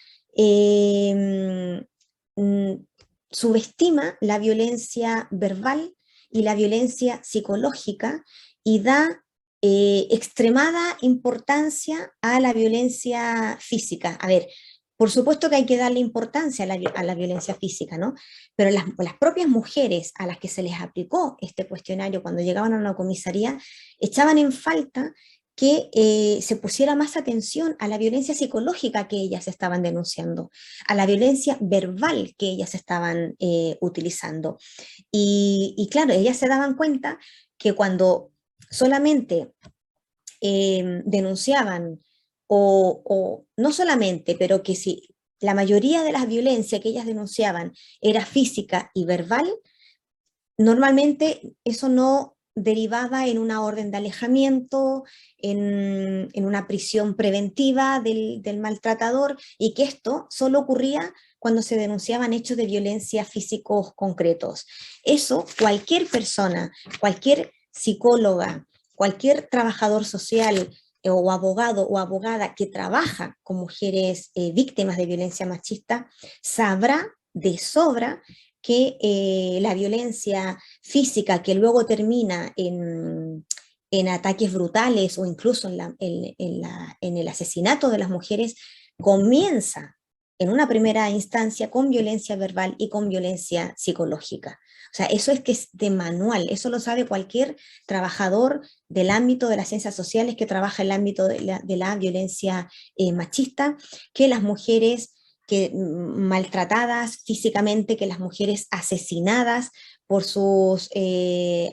subestima la violencia verbal y la violencia psicológica, y da extremada importancia a la violencia física. A ver, por supuesto que hay que darle importancia a la violencia física, ¿no? Pero las propias mujeres a las que se les aplicó este cuestionario cuando llegaban a una comisaría echaban en falta que se pusiera más atención a la violencia psicológica que ellas estaban denunciando, a la violencia verbal que ellas estaban utilizando. Y claro, ellas se daban cuenta que cuando solamente denunciaban, o no solamente, pero que si la mayoría de las violencias que ellas denunciaban era física y verbal, normalmente eso no derivaba en una orden de alejamiento, en una prisión preventiva del maltratador, y que esto solo ocurría cuando se denunciaban hechos de violencia físicos concretos. Eso cualquier persona, cualquier psicóloga, cualquier trabajador social o abogado o abogada que trabaja con mujeres víctimas de violencia machista sabrá de sobra que la violencia física que luego termina en ataques brutales o incluso en el asesinato de las mujeres comienza en una primera instancia con violencia verbal y con violencia psicológica. O sea, eso es que es de manual, eso lo sabe cualquier trabajador del ámbito de las ciencias sociales que trabaja en el ámbito de la violencia machista, que las mujeres maltratadas físicamente, que las mujeres asesinadas por sus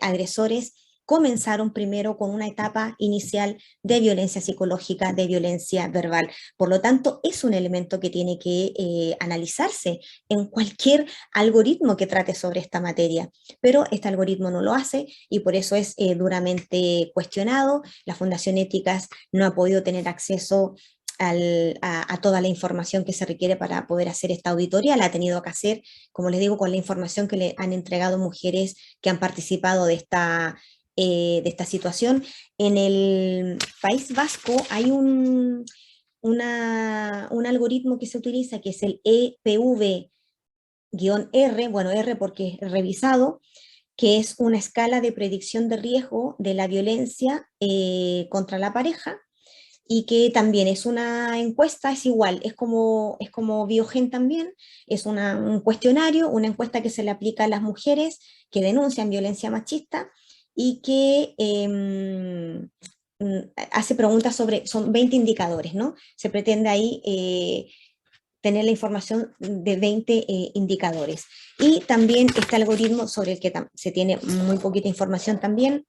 agresores, comenzaron primero con una etapa inicial de violencia psicológica, de violencia verbal. Por lo tanto, es un elemento que tiene que analizarse en cualquier algoritmo que trate sobre esta materia, pero este algoritmo no lo hace y por eso es duramente cuestionado. La Fundación Éticas no ha podido tener acceso a toda la información que se requiere para poder hacer esta auditoría. La ha tenido que hacer, como les digo, con la información que le han entregado mujeres que han participado de esta de esta situación. En el País Vasco hay un algoritmo que se utiliza, que es el EPV-R, bueno, R porque es revisado, que es una escala de predicción de riesgo de la violencia contra la pareja, y que también es una encuesta, es igual, es como Biogen también, es un cuestionario, una encuesta que se le aplica a las mujeres que denuncian violencia machista y que hace preguntas sobre, son 20 indicadores, ¿no? Se pretende ahí tener la información de 20 indicadores. Y también este algoritmo sobre el que se tiene muy poquita información también,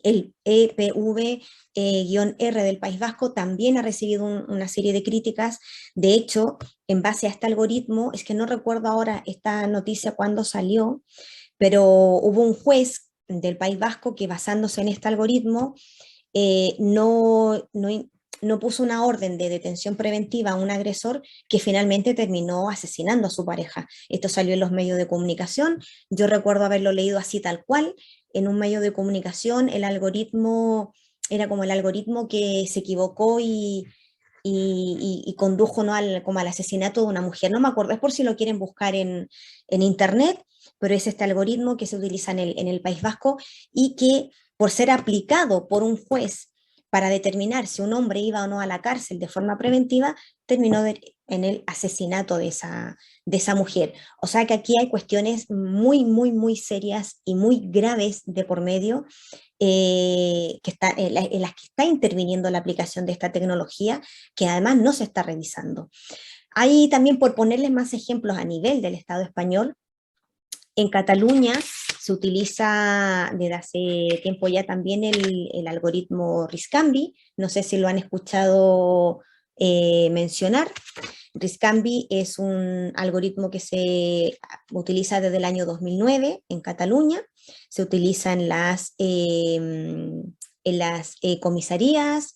el EPV-R del País Vasco también ha recibido una serie de críticas. De hecho, en base a este algoritmo, es que no recuerdo ahora esta noticia cuándo salió, pero hubo un juez del País Vasco que, basándose en este algoritmo, no puso una orden de detención preventiva a un agresor que finalmente terminó asesinando a su pareja. Esto salió en los medios de comunicación. Yo recuerdo haberlo leído así tal cual, en un medio de comunicación. El algoritmo era como el algoritmo que se equivocó y condujo, ¿no?, como al asesinato de una mujer. No me acuerdo, es por si lo quieren buscar en internet, pero es este algoritmo que se utiliza en el País Vasco, y que, por ser aplicado por un juez para determinar si un hombre iba o no a la cárcel de forma preventiva, terminó en el asesinato de esa mujer. O sea que aquí hay cuestiones muy, muy, muy serias y muy graves de por medio, en las que está interviniendo la aplicación de esta tecnología, que además no se está revisando. Hay también, por ponerles más ejemplos a nivel del Estado español, en Cataluña se utiliza desde hace tiempo ya también el algoritmo Riscambi, no sé si lo han escuchado mencionar. Riscambi es un algoritmo que se utiliza desde el año 2009 en Cataluña, se utiliza en las comisarías,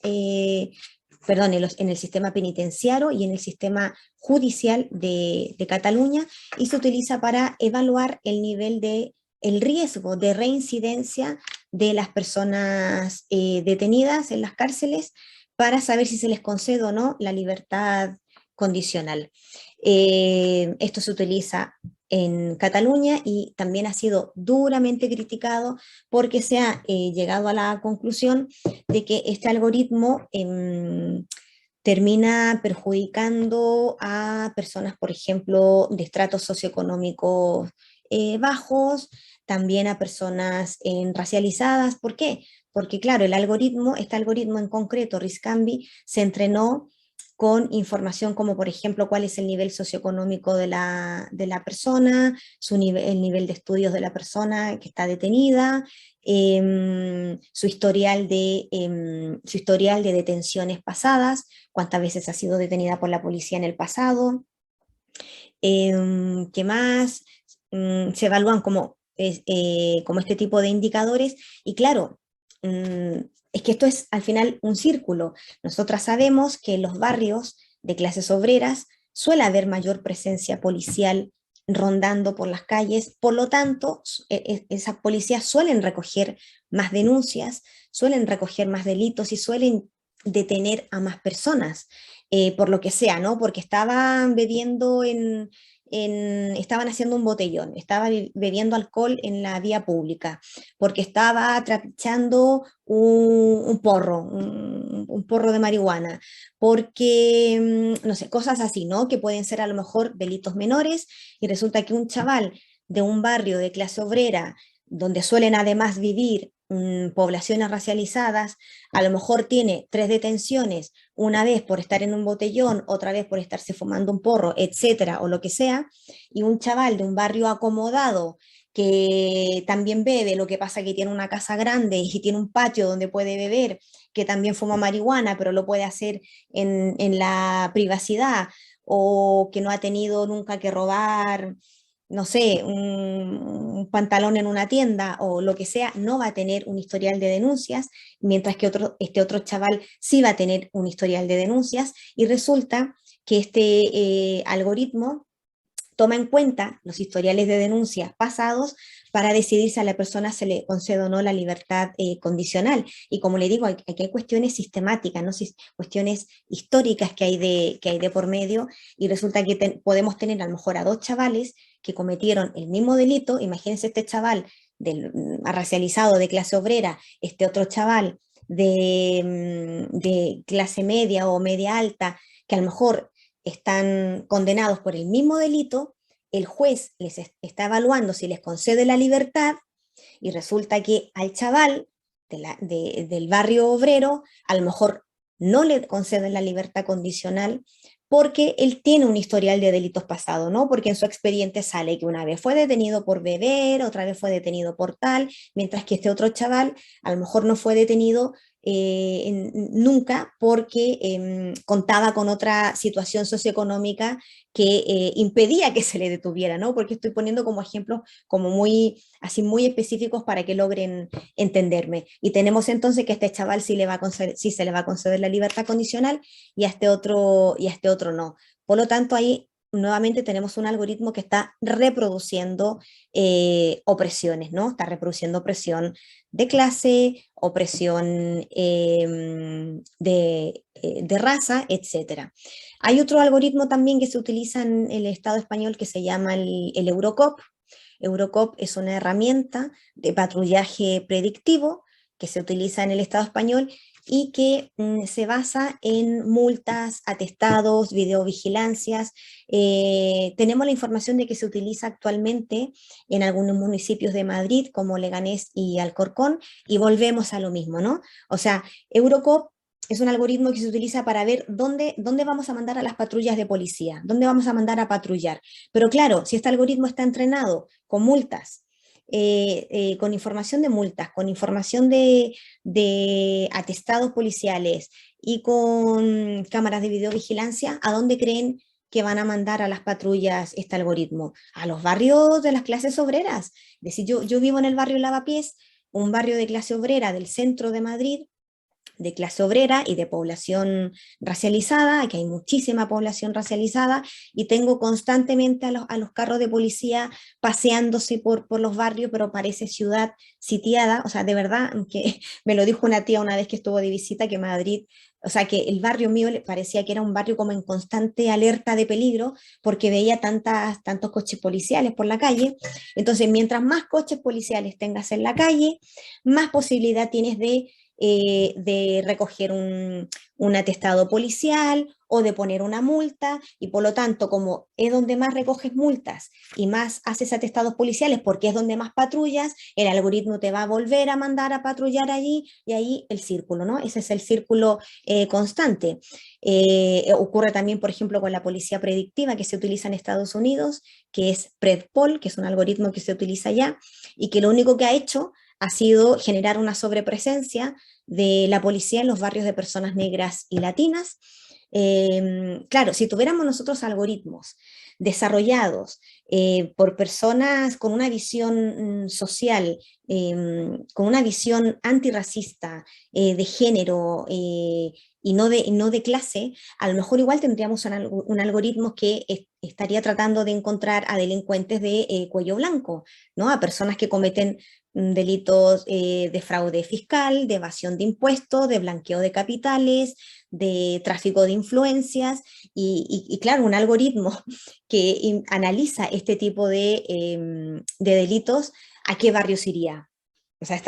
perdón, en el sistema penitenciario y en el sistema judicial de Cataluña, y se utiliza para evaluar el nivel el riesgo de reincidencia de las personas detenidas en las cárceles, para saber si se les concede o no la libertad condicional. Esto se utiliza en Cataluña y también ha sido duramente criticado, porque se ha llegado a la conclusión de que este algoritmo termina perjudicando a personas, por ejemplo, de estratos socioeconómicos bajos, también a personas racializadas. ¿Por qué? Porque claro, este algoritmo en concreto, Riscambi, se entrenó con información como, por ejemplo, cuál es el nivel socioeconómico de la persona, el nivel de estudios de la persona que está detenida, su historial de detenciones pasadas, cuántas veces ha sido detenida por la policía en el pasado, qué más. Se evalúan como este tipo de indicadores, y claro, es que esto es al final un círculo. Nosotras sabemos que en los barrios de clases obreras suele haber mayor presencia policial rondando por las calles, por lo tanto, esas policías suelen recoger más denuncias, suelen recoger más delitos y suelen detener a más personas, por lo que sea, ¿no? Porque estaban bebiendo estaban haciendo un botellón, estaba bebiendo alcohol en la vía pública, porque estaba trapichando un porro, un porro de marihuana, porque, no sé, cosas así, ¿no? Que pueden ser a lo mejor delitos menores, y resulta que un chaval de un barrio de clase obrera, donde suelen además vivir poblaciones racializadas, a lo mejor tiene 3 detenciones, una vez por estar en un botellón, otra vez por estarse fumando un porro, etcétera, o lo que sea, y un chaval de un barrio acomodado que también bebe, lo que pasa que tiene una casa grande y tiene un patio donde puede beber, que también fuma marihuana, pero lo puede hacer en la privacidad, o que no ha tenido nunca que robar, no sé, un pantalón en una tienda o lo que sea, no va a tener un historial de denuncias, mientras que este otro chaval sí va a tener un historial de denuncias, y resulta que este algoritmo toma en cuenta los historiales de denuncias pasados para decidir si a la persona se le concede o no la libertad condicional. Y como le digo, aquí hay cuestiones sistemáticas, ¿no? Cuestiones históricas que hay de por medio, y resulta que podemos tener a lo mejor a dos chavales que cometieron el mismo delito. Imagínense este chaval racializado de clase obrera, este otro chaval de clase media o media alta, que a lo mejor están condenados por el mismo delito. El juez les está evaluando si les concede la libertad, y resulta que al chaval del barrio obrero a lo mejor no le conceden la libertad condicional porque él tiene un historial de delitos pasados, ¿no? Porque en su expediente sale que una vez fue detenido por beber, otra vez fue detenido por tal, mientras que este otro chaval a lo mejor no fue detenido nunca, porque contaba con otra situación socioeconómica que impedía que se le detuviera, ¿no? Porque estoy poniendo como ejemplos como muy específicos para que logren entenderme. Y tenemos entonces que a este chaval sí se le va a conceder la libertad condicional, y a este otro no. Por lo tanto, ahí nuevamente tenemos un algoritmo que está reproduciendo opresiones, ¿no? Está reproduciendo opresión de clase, opresión de raza, etc. Hay otro algoritmo también que se utiliza en el Estado español que se llama el Eurocop. Eurocop es una herramienta de patrullaje predictivo que se utiliza en el Estado español y que se basa en multas, atestados, videovigilancias. Tenemos la información de que se utiliza actualmente en algunos municipios de Madrid, como Leganés y Alcorcón, y volvemos a lo mismo, ¿no? O sea, Eurocop es un algoritmo que se utiliza para ver dónde vamos a mandar a las patrullas de policía, dónde vamos a mandar a patrullar. Pero claro, si este algoritmo está entrenado con multas, con información de multas, con información de atestados policiales y con cámaras de videovigilancia, ¿a dónde creen que van a mandar a las patrullas este algoritmo? A los barrios de las clases obreras. Es decir, yo vivo en el barrio Lavapiés, un barrio de clase obrera del centro de Madrid, de clase obrera y de población racializada. Aquí hay muchísima población racializada, y tengo constantemente a los carros de policía paseándose por los barrios, pero parece ciudad sitiada. O sea, de verdad, que me lo dijo una tía una vez que estuvo de visita, que Madrid, o sea, que el barrio mío le parecía que era un barrio como en constante alerta de peligro, porque veía tantos coches policiales por la calle. Entonces, mientras más coches policiales tengas en la calle, más posibilidad tienes de recoger un atestado policial o de poner una multa, y por lo tanto, como es donde más recoges multas y más haces atestados policiales porque es donde más patrullas, el algoritmo te va a volver a mandar a patrullar allí, y ahí el círculo, ¿no? Ese es el círculo constante. Ocurre también, por ejemplo, con la policía predictiva que se utiliza en Estados Unidos, que es PredPol, que es un algoritmo que se utiliza allá, y que lo único que ha hecho ha sido generar una sobrepresencia de la policía en los barrios de personas negras y latinas. Claro, si tuviéramos nosotros algoritmos desarrollados por personas con una visión social, con una visión antirracista, de género, y no de clase, a lo mejor igual tendríamos un algoritmo que estaría tratando de encontrar a delincuentes de cuello blanco, ¿no? A personas que cometen delitos de fraude fiscal, de evasión de impuestos, de blanqueo de capitales, de tráfico de influencias, y claro, un algoritmo que analiza este tipo de delitos, ¿a qué barrios iría? O sea,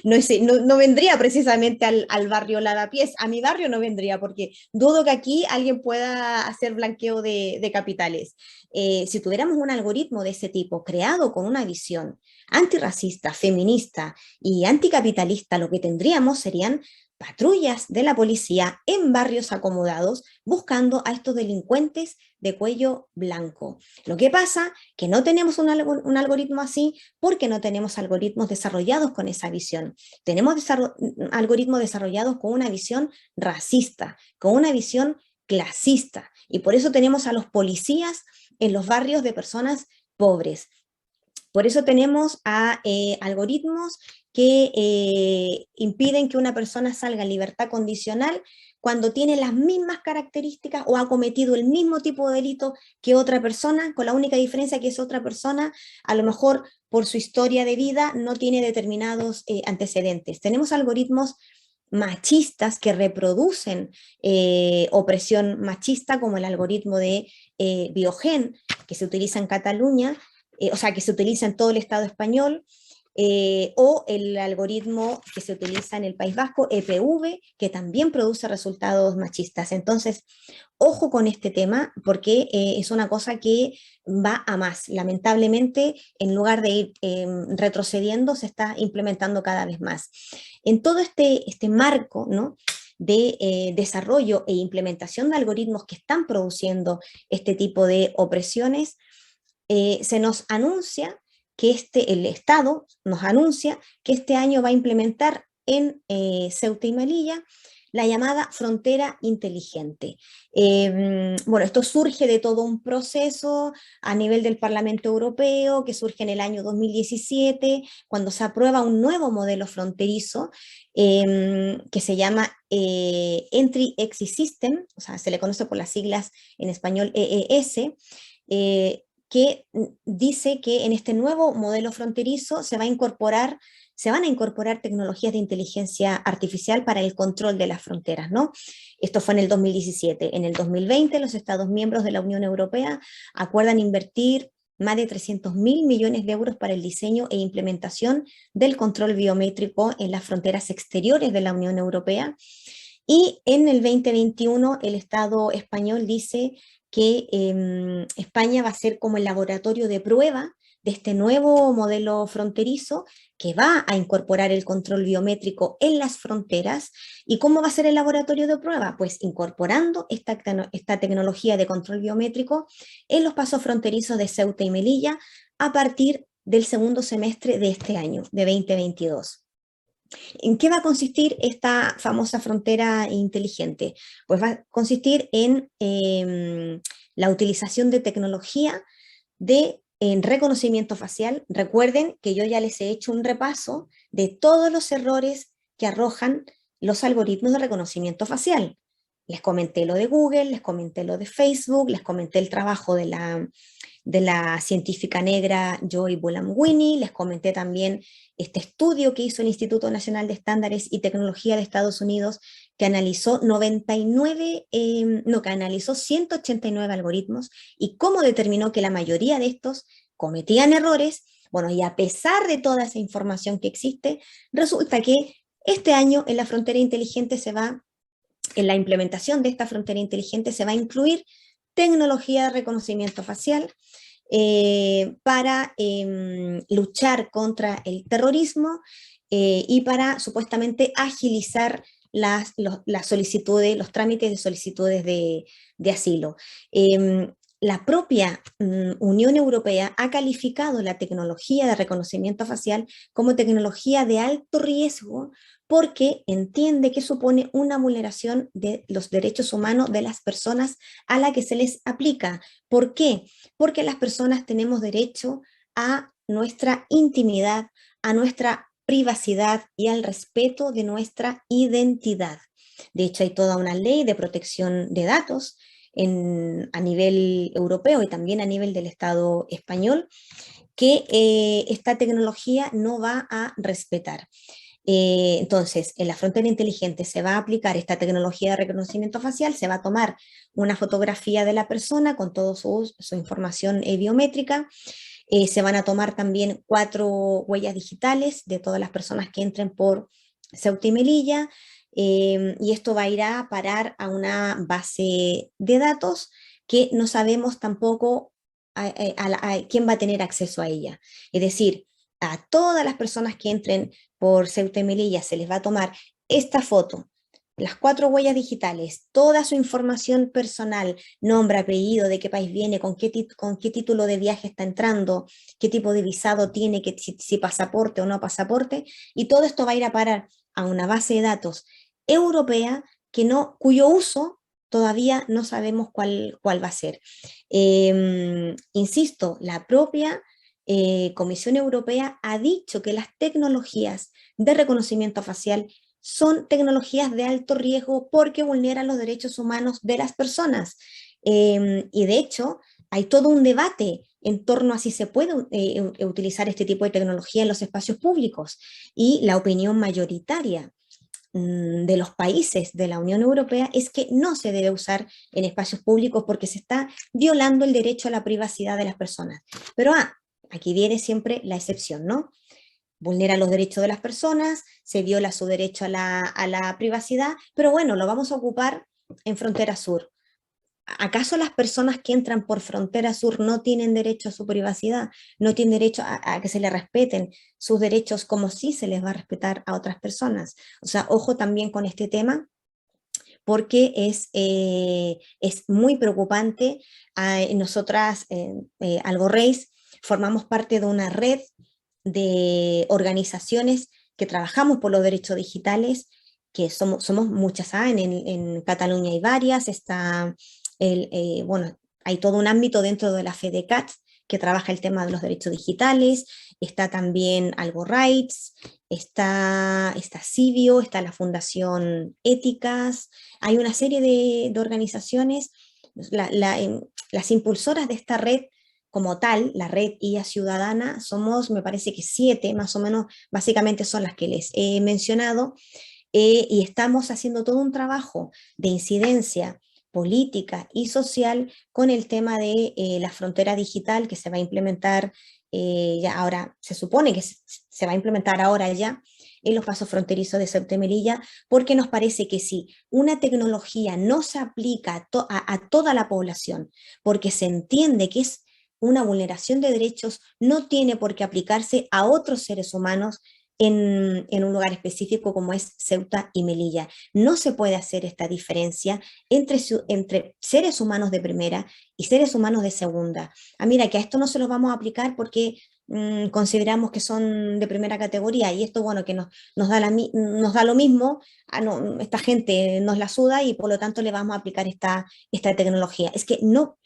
no vendría precisamente al barrio Lavapiés, a mi barrio no vendría, porque dudo que aquí alguien pueda hacer blanqueo de capitales. Si tuviéramos un algoritmo de ese tipo, creado con una visión antirracista, feminista y anticapitalista, lo que tendríamos serían patrullas de la policía en barrios acomodados buscando a estos delincuentes de cuello blanco. Lo que pasa que no tenemos un algoritmo así porque no tenemos algoritmos desarrollados con esa visión. Tenemos algoritmos desarrollados con una visión racista, con una visión clasista, y por eso tenemos a los policías en los barrios de personas pobres. Por eso tenemos a algoritmos que impiden que una persona salga en libertad condicional cuando tiene las mismas características o ha cometido el mismo tipo de delito que otra persona, con la única diferencia que esa otra persona, a lo mejor por su historia de vida, no tiene determinados antecedentes. Tenemos algoritmos machistas que reproducen opresión machista, como el algoritmo de Biogen, que se utiliza en Cataluña, o sea, que se utiliza en todo el Estado español, o el algoritmo que se utiliza en el País Vasco, EPV, que también produce resultados machistas. Entonces, ojo con este tema, porque es una cosa que va a más. Lamentablemente, en lugar de ir retrocediendo, se está implementando cada vez más. En todo este marco, ¿no?, de desarrollo e implementación de algoritmos que están produciendo este tipo de opresiones, se nos anuncia que el Estado nos anuncia que este año va a implementar en Ceuta y Melilla la llamada frontera inteligente. Bueno, esto surge de todo un proceso a nivel del Parlamento Europeo, que surge en el año 2017, cuando se aprueba un nuevo modelo fronterizo que se llama Entry Exit System, o sea, se le conoce por las siglas en español EES, que dice que en este nuevo modelo fronterizo se van a incorporar tecnologías de inteligencia artificial para el control de las fronteras, ¿no? Esto fue en el 2017. En el 2020, los Estados miembros de la Unión Europea acuerdan invertir más de 300.000 millones de euros para el diseño e implementación del control biométrico en las fronteras exteriores de la Unión Europea. Y en el 2021, el Estado español dice que España va a ser como el laboratorio de prueba de este nuevo modelo fronterizo que va a incorporar el control biométrico en las fronteras. ¿Y cómo va a ser el laboratorio de prueba? Pues incorporando esta tecnología de control biométrico en los pasos fronterizos de Ceuta y Melilla a partir del segundo semestre de este año, de 2022. ¿En qué va a consistir esta famosa frontera inteligente? Pues va a consistir en la utilización de tecnología en reconocimiento facial. Recuerden que yo ya les he hecho un repaso de todos los errores que arrojan los algoritmos de reconocimiento facial. Les comenté lo de Google, les comenté lo de Facebook, les comenté el trabajo de la científica negra Joy Buolamwini, les comenté también este estudio que hizo el Instituto Nacional de Estándares y Tecnología de Estados Unidos, que analizó 189 algoritmos y cómo determinó que la mayoría de estos cometían errores. Bueno, y a pesar de toda esa información que existe, resulta que este año en la frontera inteligente en la implementación de esta frontera inteligente se va a incluir tecnología de reconocimiento facial para luchar contra el terrorismo y para supuestamente agilizar las solicitudes, los trámites de solicitudes de asilo. La propia Unión Europea ha calificado la tecnología de reconocimiento facial como tecnología de alto riesgo porque entiende que supone una vulneración de los derechos humanos de las personas a las que se les aplica. ¿Por qué? Porque las personas tenemos derecho a nuestra intimidad, a nuestra privacidad y al respeto de nuestra identidad. De hecho, hay toda una ley de protección de datos a nivel europeo y también a nivel del Estado español que esta tecnología no va a respetar. Entonces, en la frontera inteligente se va a aplicar esta tecnología de reconocimiento facial, se va a tomar una fotografía de la persona con toda su información biométrica, se van a tomar también 4 huellas digitales de todas las personas que entren por Ceuta y Melilla, y esto va a ir a parar a una base de datos que no sabemos tampoco a quién va a tener acceso a ella. Es decir, a todas las personas que entren por Ceuta y Melilla se les va a tomar esta foto, las 4 huellas digitales, toda su información personal, nombre, apellido, de qué país viene, con qué título de viaje está entrando, qué tipo de visado tiene, si pasaporte o no pasaporte, y todo esto va a ir a parar a una base de datos europea cuyo uso todavía no sabemos cuál va a ser. Insisto, la propia Comisión Europea ha dicho que las tecnologías de reconocimiento facial son tecnologías de alto riesgo porque vulneran los derechos humanos de las personas. Y de hecho, hay todo un debate en torno a si se puede utilizar este tipo de tecnología en los espacios públicos. Y la opinión mayoritaria de los países de la Unión Europea es que no se debe usar en espacios públicos porque se está violando el derecho a la privacidad de las personas. Pero aquí viene siempre la excepción, ¿no? Vulnera los derechos de las personas, se viola su derecho a la privacidad, pero bueno, lo vamos a ocupar en Frontera Sur. ¿Acaso las personas que entran por Frontera Sur no tienen derecho a su privacidad? ¿No tienen derecho a que se les respeten sus derechos como sí se les va a respetar a otras personas? O sea, ojo también con este tema, porque es muy preocupante. Nosotras, Algorreis, formamos parte de una red de organizaciones que trabajamos por los derechos digitales, que somos muchas, en Cataluña hay varias, está bueno, hay todo un ámbito dentro de la FEDECAT que trabaja el tema de los derechos digitales, está también Algorrights, está Civio, está la Fundación Éticas, hay una serie de organizaciones, las impulsoras de esta red como tal, la red IA Ciudadana, somos, me parece que 7, más o menos, básicamente son las que les he mencionado, y estamos haciendo todo un trabajo de incidencia política y social con el tema de la frontera digital que se va a implementar ya ahora, se supone que se va a implementar ahora ya en los pasos fronterizos de Ceuta y Melilla, porque nos parece que si una tecnología no se aplica a toda la población, porque se entiende que es una vulneración de derechos, no tiene por qué aplicarse a otros seres humanos en un lugar específico como es Ceuta y Melilla. No se puede hacer esta diferencia entre seres humanos de primera y seres humanos de segunda. Mira, que a esto no se los vamos a aplicar porque consideramos que son de primera categoría y esto, bueno, que nos da lo mismo, no, esta gente nos la suda y por lo tanto le vamos a aplicar esta tecnología. Es que no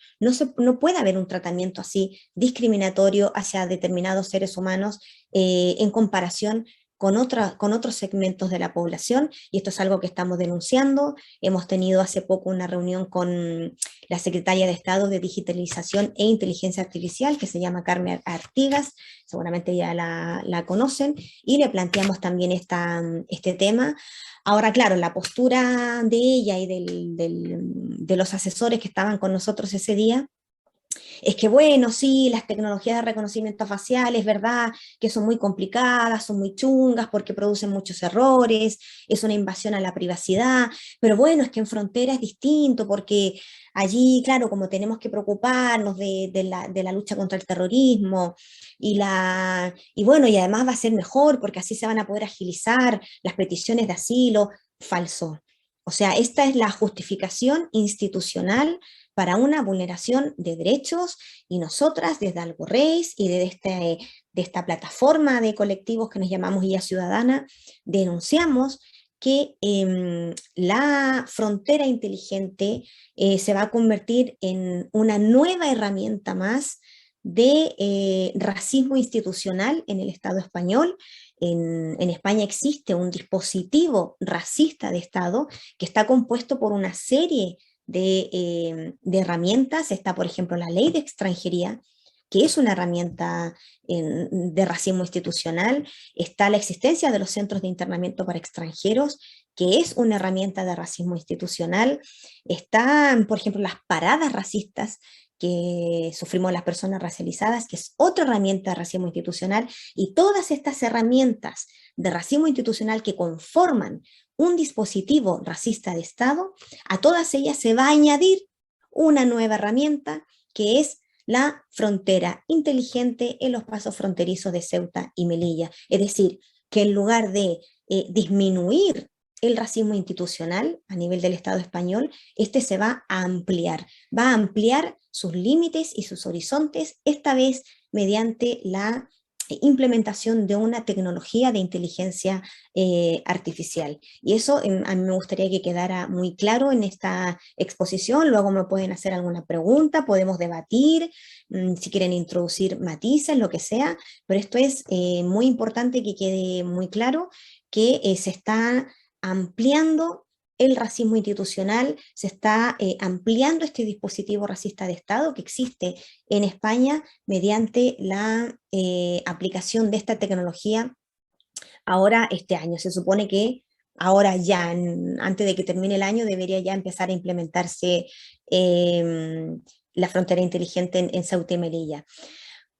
puede haber un tratamiento así discriminatorio hacia determinados seres humanos en comparación con otros segmentos de la población, y esto es algo que estamos denunciando. Hemos tenido hace poco una reunión con la Secretaria de Estado de Digitalización e Inteligencia Artificial, que se llama Carmen Artigas, seguramente ya la conocen, y le planteamos también este tema. Ahora, claro, la postura de ella y de los asesores que estaban con nosotros ese día, es que bueno, sí, las tecnologías de reconocimiento facial, es verdad que son muy complicadas, son muy chungas porque producen muchos errores, es una invasión a la privacidad, pero bueno, es que en frontera es distinto porque allí, claro, como tenemos que preocuparnos de la lucha contra el terrorismo y bueno, y además va a ser mejor porque así se van a poder agilizar las peticiones de asilo. Falso. O sea, esta es la justificación institucional para una vulneración de derechos, y nosotras desde Algorreis y de esta plataforma de colectivos que nos llamamos IA Ciudadana, denunciamos que la frontera inteligente se va a convertir en una nueva herramienta más de racismo institucional en el Estado español. En España existe un dispositivo racista de Estado que está compuesto por una serie de herramientas. Está, por ejemplo, la ley de extranjería, que es una herramienta de racismo institucional. Está la existencia de los centros de internamiento para extranjeros, que es una herramienta de racismo institucional. Están, por ejemplo, las paradas racistas que sufrimos las personas racializadas, que es otra herramienta de racismo institucional, y todas estas herramientas de racismo institucional que conforman un dispositivo racista de Estado, a todas ellas se va a añadir una nueva herramienta que es la frontera inteligente en los pasos fronterizos de Ceuta y Melilla. Es decir, que en lugar de disminuir el racismo institucional a nivel del Estado español, este se va a ampliar sus límites y sus horizontes, esta vez mediante la implementación de una tecnología de inteligencia artificial. Y eso a mí me gustaría que quedara muy claro en esta exposición. Luego me pueden hacer alguna pregunta, podemos debatir, si quieren introducir matices, lo que sea, pero esto es muy importante que quede muy claro que se está ampliando el racismo institucional, se está ampliando este dispositivo racista de Estado que existe en España mediante la aplicación de esta tecnología ahora este año. Se supone que ahora ya, antes de que termine el año, debería ya empezar a implementarse la frontera inteligente en Ceuta y Melilla.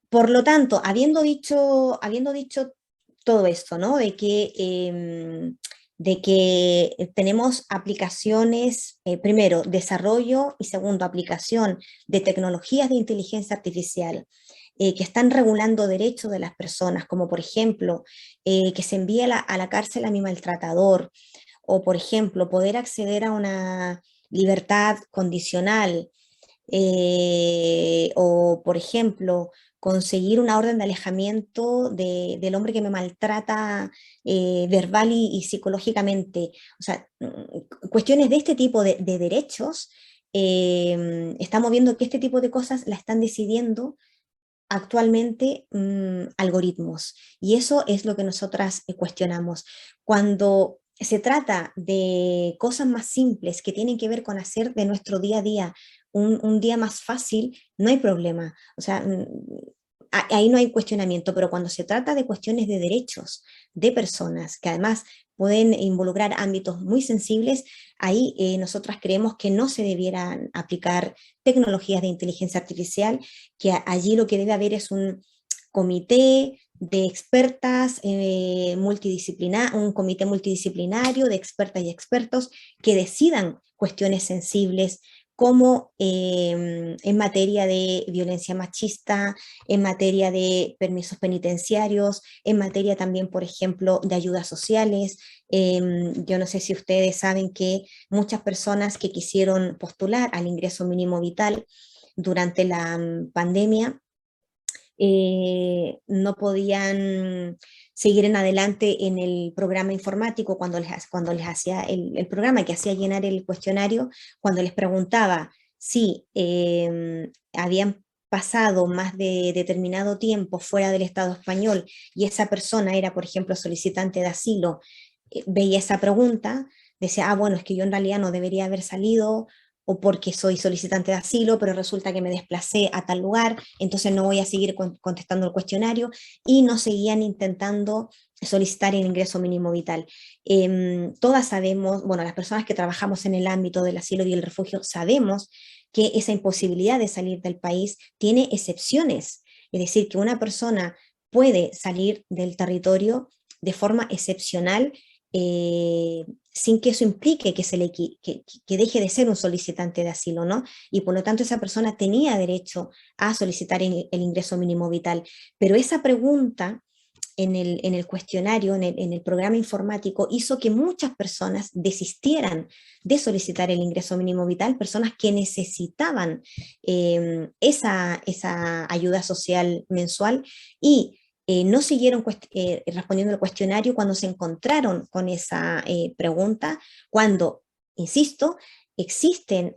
Por lo tanto, habiendo dicho todo esto, ¿no? De que tenemos aplicaciones, primero, desarrollo y segundo, aplicación de tecnologías de inteligencia artificial que están regulando derechos de las personas, como por ejemplo, que se envíe a la cárcel a mi maltratador, o por ejemplo, poder acceder a una libertad condicional, o por ejemplo, conseguir una orden de alejamiento del hombre que me maltrata verbal y psicológicamente. O sea, cuestiones de este tipo de derechos, estamos viendo que este tipo de cosas la están decidiendo actualmente algoritmos. Y eso es lo que nosotras cuestionamos. Cuando se trata de cosas más simples que tienen que ver con hacer de nuestro día a día un día más fácil, no hay problema. O sea, ahí no hay cuestionamiento, pero cuando se trata de cuestiones de derechos de personas, que además pueden involucrar ámbitos muy sensibles, ahí nosotras creemos que no se debieran aplicar tecnologías de inteligencia artificial, que allí lo que debe haber es un comité de expertas un comité multidisciplinario de expertas y expertos que decidan cuestiones sensibles como en materia de violencia machista, en materia de permisos penitenciarios, en materia también, por ejemplo, de ayudas sociales. Yo no sé si ustedes saben que muchas personas que quisieron postular al ingreso mínimo vital durante la pandemia no podían seguir en adelante en el programa informático cuando les hacía el programa que hacía llenar el cuestionario, cuando les preguntaba si habían pasado más de determinado tiempo fuera del Estado español y esa persona era, por ejemplo, solicitante de asilo, veía esa pregunta, decía, bueno, es que yo en realidad no debería haber salido, o porque soy solicitante de asilo, pero resulta que me desplacé a tal lugar, entonces no voy a seguir contestando el cuestionario, y no seguían intentando solicitar el ingreso mínimo vital. Todas sabemos, bueno, las personas que trabajamos en el ámbito del asilo y el refugio, sabemos que esa imposibilidad de salir del país tiene excepciones, es decir, que una persona puede salir del territorio de forma excepcional, sin que eso implique que deje de ser un solicitante de asilo, ¿no? Y por lo tanto esa persona tenía derecho a solicitar el ingreso mínimo vital. Pero esa pregunta en el cuestionario, en el programa informático, hizo que muchas personas desistieran de solicitar el ingreso mínimo vital, personas que necesitaban esa ayuda social mensual, y no siguieron respondiendo al cuestionario cuando se encontraron con esa pregunta, cuando, insisto, existen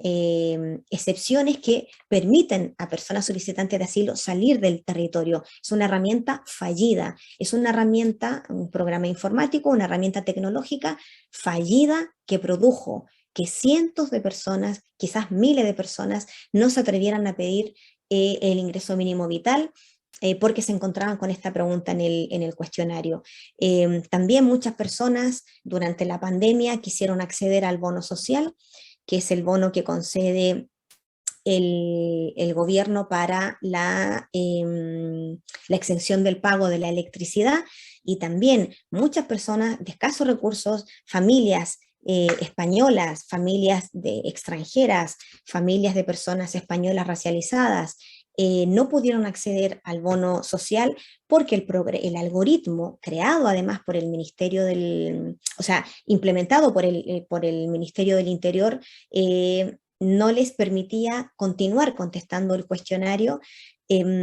excepciones que permiten a personas solicitantes de asilo salir del territorio. Es una herramienta fallida, es una herramienta, un programa informático, una herramienta tecnológica fallida que produjo que cientos de personas, quizás miles de personas, no se atrevieran a pedir el ingreso mínimo vital, porque se encontraban con esta pregunta en el cuestionario. También muchas personas durante la pandemia quisieron acceder al bono social, que es el bono que concede el gobierno para la exención del pago de la electricidad, y también muchas personas de escasos recursos, familias españolas, familias extranjeras, familias de personas españolas racializadas, no pudieron acceder al bono social porque el algoritmo creado además por el Ministerio implementado por el Ministerio del Interior, no les permitía continuar contestando el cuestionario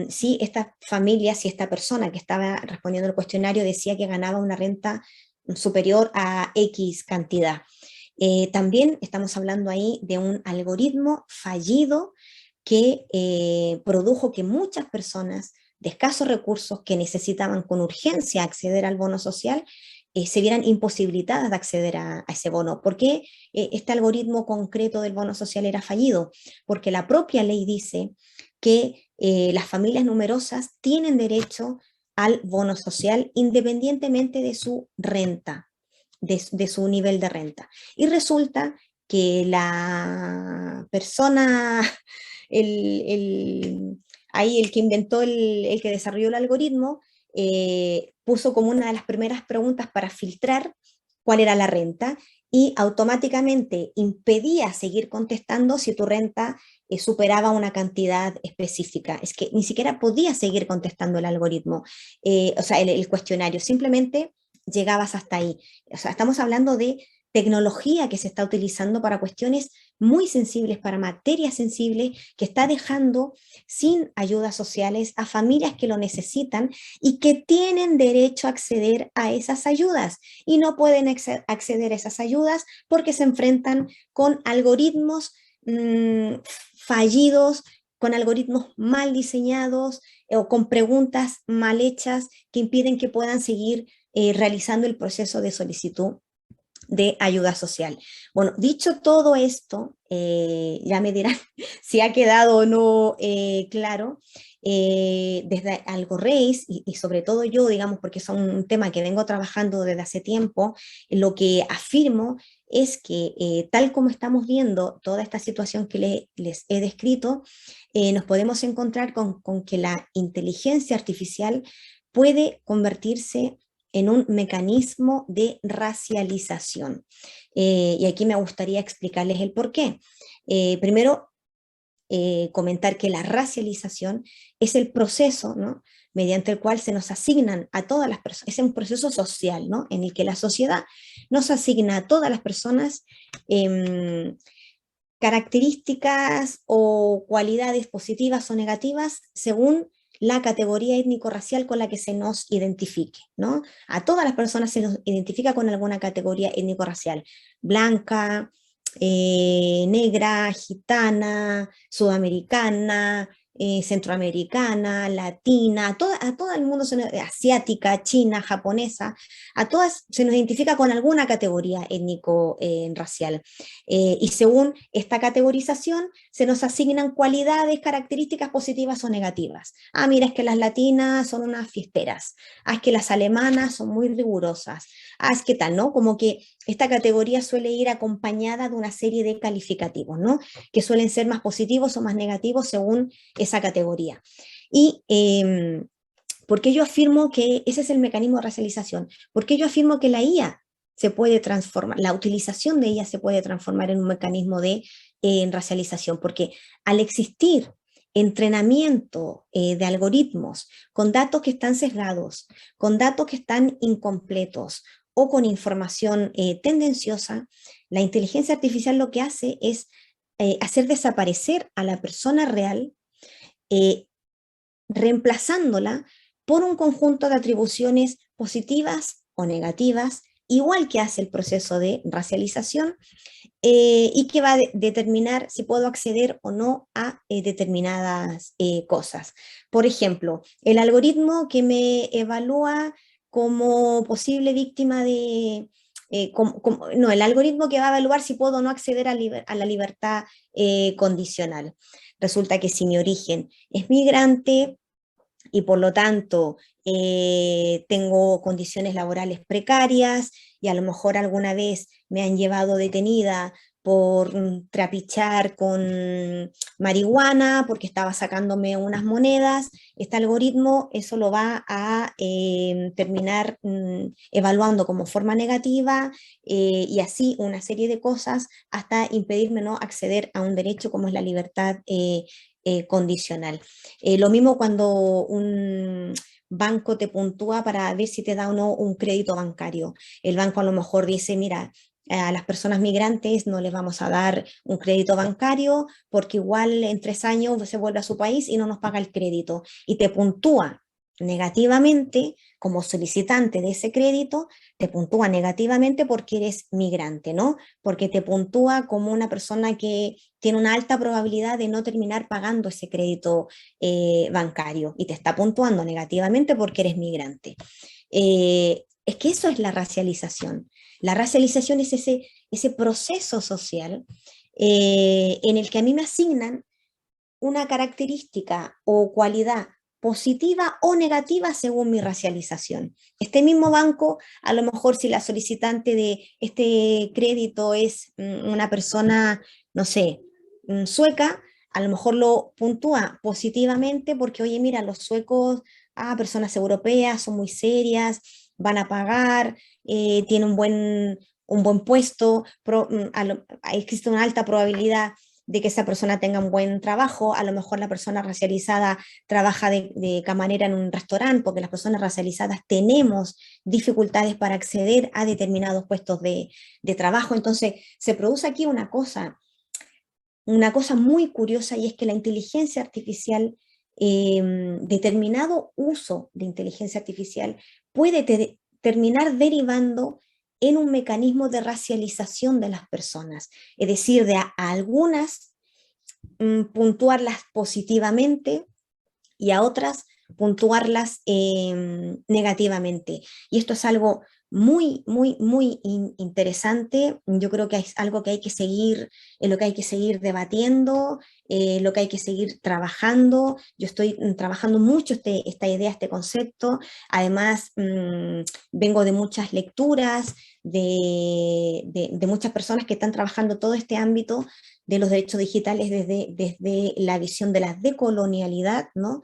si esta familia, si esta persona que estaba respondiendo el cuestionario decía que ganaba una renta superior a X cantidad. También estamos hablando ahí de un algoritmo fallido que produjo que muchas personas de escasos recursos que necesitaban con urgencia acceder al bono social se vieran imposibilitadas de acceder a ese bono. ¿Por qué este algoritmo concreto del bono social era fallido? Porque la propia ley dice que las familias numerosas tienen derecho al bono social independientemente de su renta, de su nivel de renta. Y resulta que la persona, ahí el que inventó, el que desarrolló el algoritmo, puso como una de las primeras preguntas para filtrar cuál era la renta y automáticamente impedía seguir contestando si tu renta superaba una cantidad específica. Es que ni siquiera podía seguir contestando el algoritmo, o sea, el cuestionario, simplemente llegabas hasta ahí. O sea, estamos hablando de tecnología que se está utilizando para cuestiones muy sensibles, para materias sensibles, que está dejando sin ayudas sociales a familias que lo necesitan y que tienen derecho a acceder a esas ayudas y no pueden acceder a esas ayudas porque se enfrentan con algoritmos fallidos, con algoritmos mal diseñados o con preguntas mal hechas que impiden que puedan seguir realizando el proceso de solicitud de ayuda social. Bueno, dicho todo esto, ya me dirán si ha quedado o no claro, desde Algorreis y sobre todo yo, digamos, porque es un tema que vengo trabajando desde hace tiempo, lo que afirmo es que tal como estamos viendo toda esta situación que les he descrito, nos podemos encontrar con que la inteligencia artificial puede convertirse en un mecanismo de racialización. Y aquí me gustaría explicarles el por qué. Primero, comentar que la racialización es el proceso, ¿no?, mediante el cual se nos asignan a todas las personas, es un proceso social, ¿no?, en el que la sociedad nos asigna a todas las personas características o cualidades positivas o negativas según la categoría étnico-racial con la que se nos identifique, ¿no? A todas las personas se nos identifica con alguna categoría étnico-racial, blanca, negra, gitana, sudamericana, centroamericana, latina, a todo el mundo, asiática, china, japonesa, a todas se nos identifica con alguna categoría étnico-racial. Y según esta categorización se nos asignan cualidades, características positivas o negativas. Ah, mira, es que las latinas son unas fiesteras. Ah, es que las alemanas son muy rigurosas. Ah, es que tal, ¿no? Como que esta categoría suele ir acompañada de una serie de calificativos, ¿no?, que suelen ser más positivos o más negativos según esa categoría. Y ¿por qué yo afirmo que ese es el mecanismo de racialización? Porque yo afirmo que la IA se puede transformar, la utilización de ella se puede transformar en un mecanismo de racialización, porque al existir entrenamiento de algoritmos con datos que están sesgados, con datos que están incompletos o con información tendenciosa, la inteligencia artificial lo que hace es hacer desaparecer a la persona real, reemplazándola por un conjunto de atribuciones positivas o negativas, igual que hace el proceso de racialización, y que va a determinar si puedo acceder o no a determinadas cosas. Por ejemplo, el algoritmo que me evalúa como posible víctima de... no, el algoritmo que va a evaluar si puedo o no acceder a la libertad condicional. Resulta que si mi origen es migrante y por lo tanto tengo condiciones laborales precarias y a lo mejor alguna vez me han llevado detenida por trapichar con marihuana porque estaba sacándome unas monedas, este algoritmo eso lo va a terminar evaluando como forma negativa y así una serie de cosas hasta impedirme no acceder a un derecho como es la libertad condicional. Lo mismo cuando un banco te puntúa para ver si te da o no un crédito bancario. El banco a lo mejor dice, mira, A las personas migrantes no les vamos a dar un crédito bancario porque igual en 3 años se vuelve a su país y no nos paga el crédito. Y te puntúa negativamente como solicitante de ese crédito, te puntúa negativamente porque eres migrante, ¿no? Porque te puntúa como una persona que tiene una alta probabilidad de no terminar pagando ese crédito bancario y te está puntuando negativamente porque eres migrante. Es que eso es la racialización. La racialización es ese proceso social en el que a mí me asignan una característica o cualidad positiva o negativa según mi racialización. Este mismo banco, a lo mejor si la solicitante de este crédito es una persona, no sé, sueca, a lo mejor lo puntúa positivamente porque, oye, mira, los suecos, personas europeas, son muy serias, van a pagar, tienen un buen puesto, existe una alta probabilidad de que esa persona tenga un buen trabajo. A lo mejor la persona racializada trabaja de camarera en un restaurante, porque las personas racializadas tenemos dificultades para acceder a determinados puestos de trabajo. Entonces se produce aquí una cosa muy curiosa, y es que la inteligencia artificial, determinado uso de inteligencia artificial puede terminar derivando en un mecanismo de racialización de las personas, es decir, de a algunas puntuarlas positivamente y a otras puntuarlas negativamente. Y esto es algo muy, muy, muy interesante. Yo creo que es algo que hay que seguir, lo que hay que seguir debatiendo, lo que hay que seguir trabajando. Yo estoy trabajando mucho esta idea, este concepto. Además, vengo de muchas lecturas, de muchas personas que están trabajando todo este ámbito de los derechos digitales desde la visión de la decolonialidad, ¿no?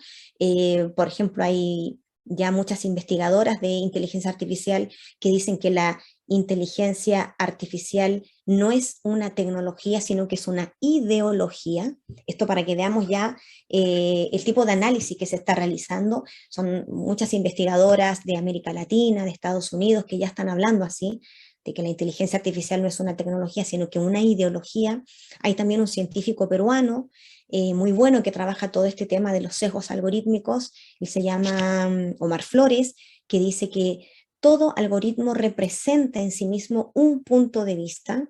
Por ejemplo, hay ya muchas investigadoras de inteligencia artificial que dicen que la inteligencia artificial no es una tecnología, sino que es una ideología. Esto para que veamos ya el tipo de análisis que se está realizando. Son muchas investigadoras de América Latina, de Estados Unidos, que ya están hablando así, de que la inteligencia artificial no es una tecnología, sino que una ideología. Hay también un científico peruano muy bueno que trabaja todo este tema de los sesgos algorítmicos, y se llama Omar Flores, que dice que todo algoritmo representa en sí mismo un punto de vista,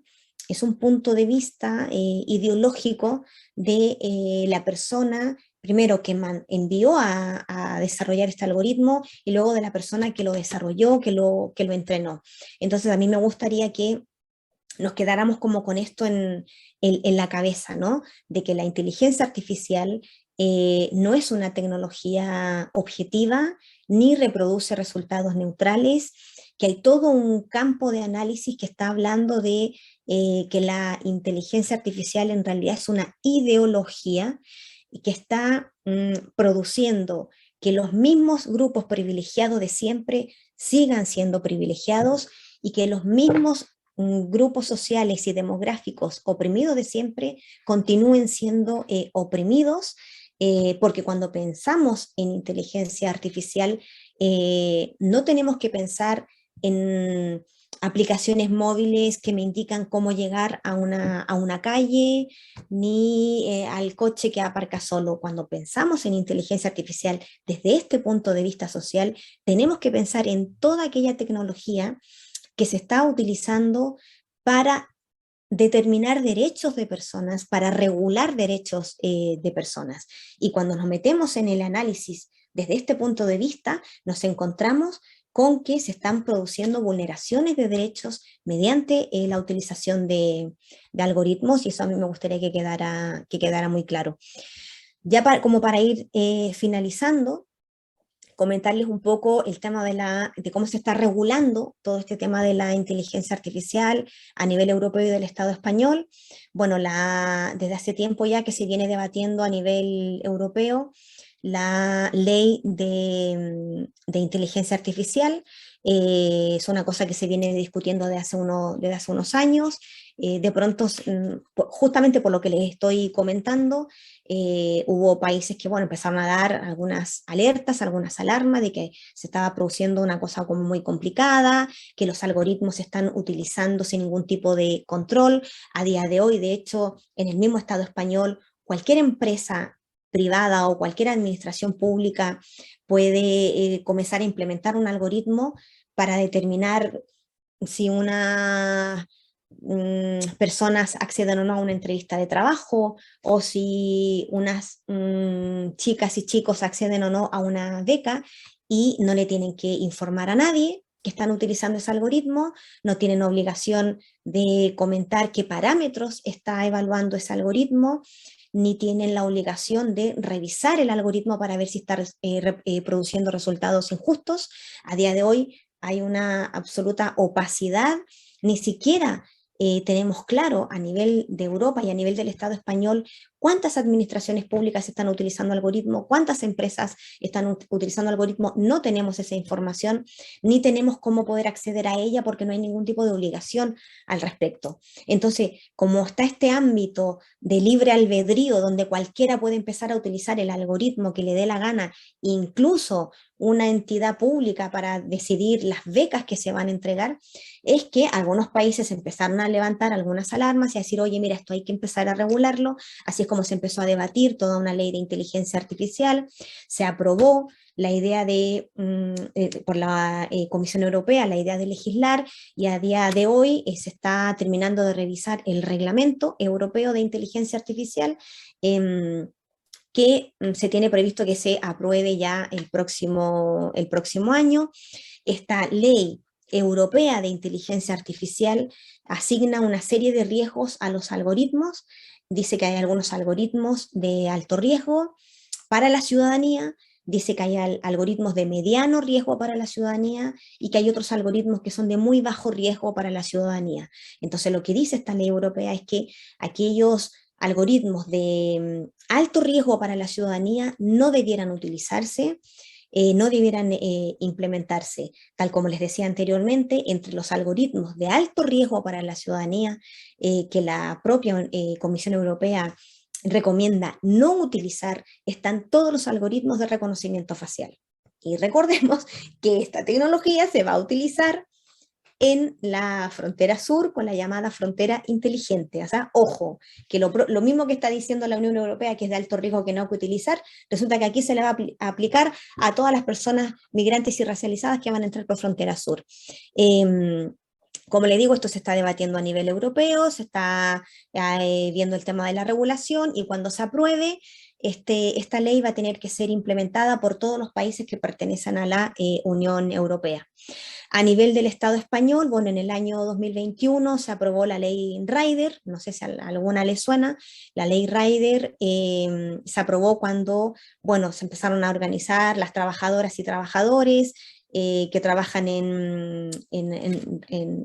es un punto de vista ideológico de la persona, primero que envió a desarrollar este algoritmo, y luego de la persona que lo desarrolló, que lo entrenó. Entonces a mí me gustaría que nos quedáramos como con esto en la cabeza, ¿no? De que la inteligencia artificial no es una tecnología objetiva, ni reproduce resultados neutrales, que hay todo un campo de análisis que está hablando de que la inteligencia artificial en realidad es una ideología y que está produciendo que los mismos grupos privilegiados de siempre sigan siendo privilegiados, y que los mismos grupos sociales y demográficos oprimidos de siempre continúen siendo oprimidos, porque cuando pensamos en inteligencia artificial no tenemos que pensar en aplicaciones móviles que me indican cómo llegar a una calle, ni al coche que aparca solo. Cuando pensamos en inteligencia artificial desde este punto de vista social, tenemos que pensar en toda aquella tecnología que se está utilizando para determinar derechos de personas, para regular derechos de personas. Y cuando nos metemos en el análisis desde este punto de vista, nos encontramos con que se están produciendo vulneraciones de derechos mediante la utilización de algoritmos, y eso a mí me gustaría que quedara muy claro. Ya como para ir finalizando, comentarles un poco el tema de cómo se está regulando todo este tema de la inteligencia artificial a nivel europeo y del Estado español. Bueno, desde hace tiempo ya que se viene debatiendo a nivel europeo la ley de inteligencia artificial, es una cosa que se viene discutiendo desde hace unos años. De pronto, justamente por lo que les estoy comentando, hubo países que, bueno, empezaron a dar algunas alertas, algunas alarmas de que se estaba produciendo una cosa como muy complicada, que los algoritmos se están utilizando sin ningún tipo de control. A día de hoy, de hecho, en el mismo Estado español, cualquier empresa privada o cualquier administración pública puede comenzar a implementar un algoritmo para determinar si unas personas acceden o no a una entrevista de trabajo, o si unas chicas y chicos acceden o no a una beca, y no le tienen que informar a nadie que están utilizando ese algoritmo, no tienen obligación de comentar qué parámetros está evaluando ese algoritmo, ni tienen la obligación de revisar el algoritmo para ver si está produciendo resultados injustos. A día de hoy hay una absoluta opacidad, ni siquiera tenemos claro a nivel de Europa y a nivel del Estado español cuántas administraciones públicas están utilizando algoritmos, cuántas empresas están utilizando algoritmos. No tenemos esa información, ni tenemos cómo poder acceder a ella porque no hay ningún tipo de obligación al respecto. Entonces, como está este ámbito de libre albedrío donde cualquiera puede empezar a utilizar el algoritmo que le dé la gana, incluso una entidad pública para decidir las becas que se van a entregar, es que algunos países empezaron a levantar algunas alarmas y a decir, oye, mira, esto hay que empezar a regularlo. Así es como se empezó a debatir toda una ley de inteligencia artificial. Se aprobó la idea por la Comisión Europea, la idea de legislar, y a día de hoy se está terminando de revisar el reglamento europeo de inteligencia artificial, que se tiene previsto que se apruebe ya el próximo año. Esta ley europea de inteligencia artificial asigna una serie de riesgos a los algoritmos. Dice que hay algunos algoritmos de alto riesgo para la ciudadanía, dice que hay algoritmos de mediano riesgo para la ciudadanía y que hay otros algoritmos que son de muy bajo riesgo para la ciudadanía. Entonces lo que dice esta ley europea es que aquellos algoritmos de alto riesgo para la ciudadanía no debieran utilizarse, no debieran implementarse. Tal como les decía anteriormente, entre los algoritmos de alto riesgo para la ciudadanía, que la propia Comisión Europea recomienda no utilizar, están todos los algoritmos de reconocimiento facial. Y recordemos que esta tecnología se va a utilizar en la frontera sur con la llamada frontera inteligente. O sea, ojo, que lo mismo que está diciendo la Unión Europea, que es de alto riesgo que no hay que utilizar, resulta que aquí se le va a aplicar a todas las personas migrantes y racializadas que van a entrar por frontera sur. Como le digo, esto se está debatiendo a nivel europeo, se está viendo el tema de la regulación, y cuando se apruebe, esta ley va a tener que ser implementada por todos los países que pertenecen a la Unión Europea. A nivel del Estado español, bueno, en el año 2021 se aprobó la ley Rider, no sé si a alguna le suena. La ley Rider se aprobó cuando, bueno, se empezaron a organizar las trabajadoras y trabajadores que trabajan en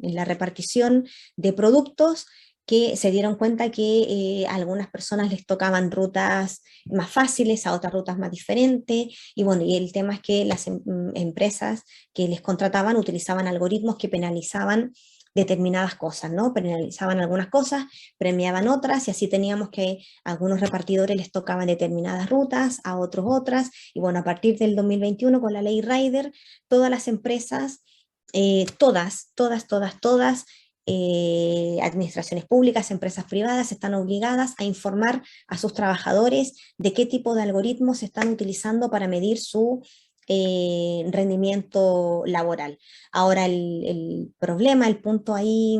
la repartición de productos, que se dieron cuenta que a algunas personas les tocaban rutas más fáciles, a otras rutas más diferentes, y bueno, y el tema es que las empresas que les contrataban utilizaban algoritmos que penalizaban determinadas cosas, ¿no? Penalizaban algunas cosas, premiaban otras, y así teníamos que a algunos repartidores les tocaban determinadas rutas, a otros otras, y bueno, a partir del 2021 con la ley Rider, todas las empresas, todas, administraciones públicas, empresas privadas, están obligadas a informar a sus trabajadores de qué tipo de algoritmos se están utilizando para medir su rendimiento laboral. Ahora el problema, el punto ahí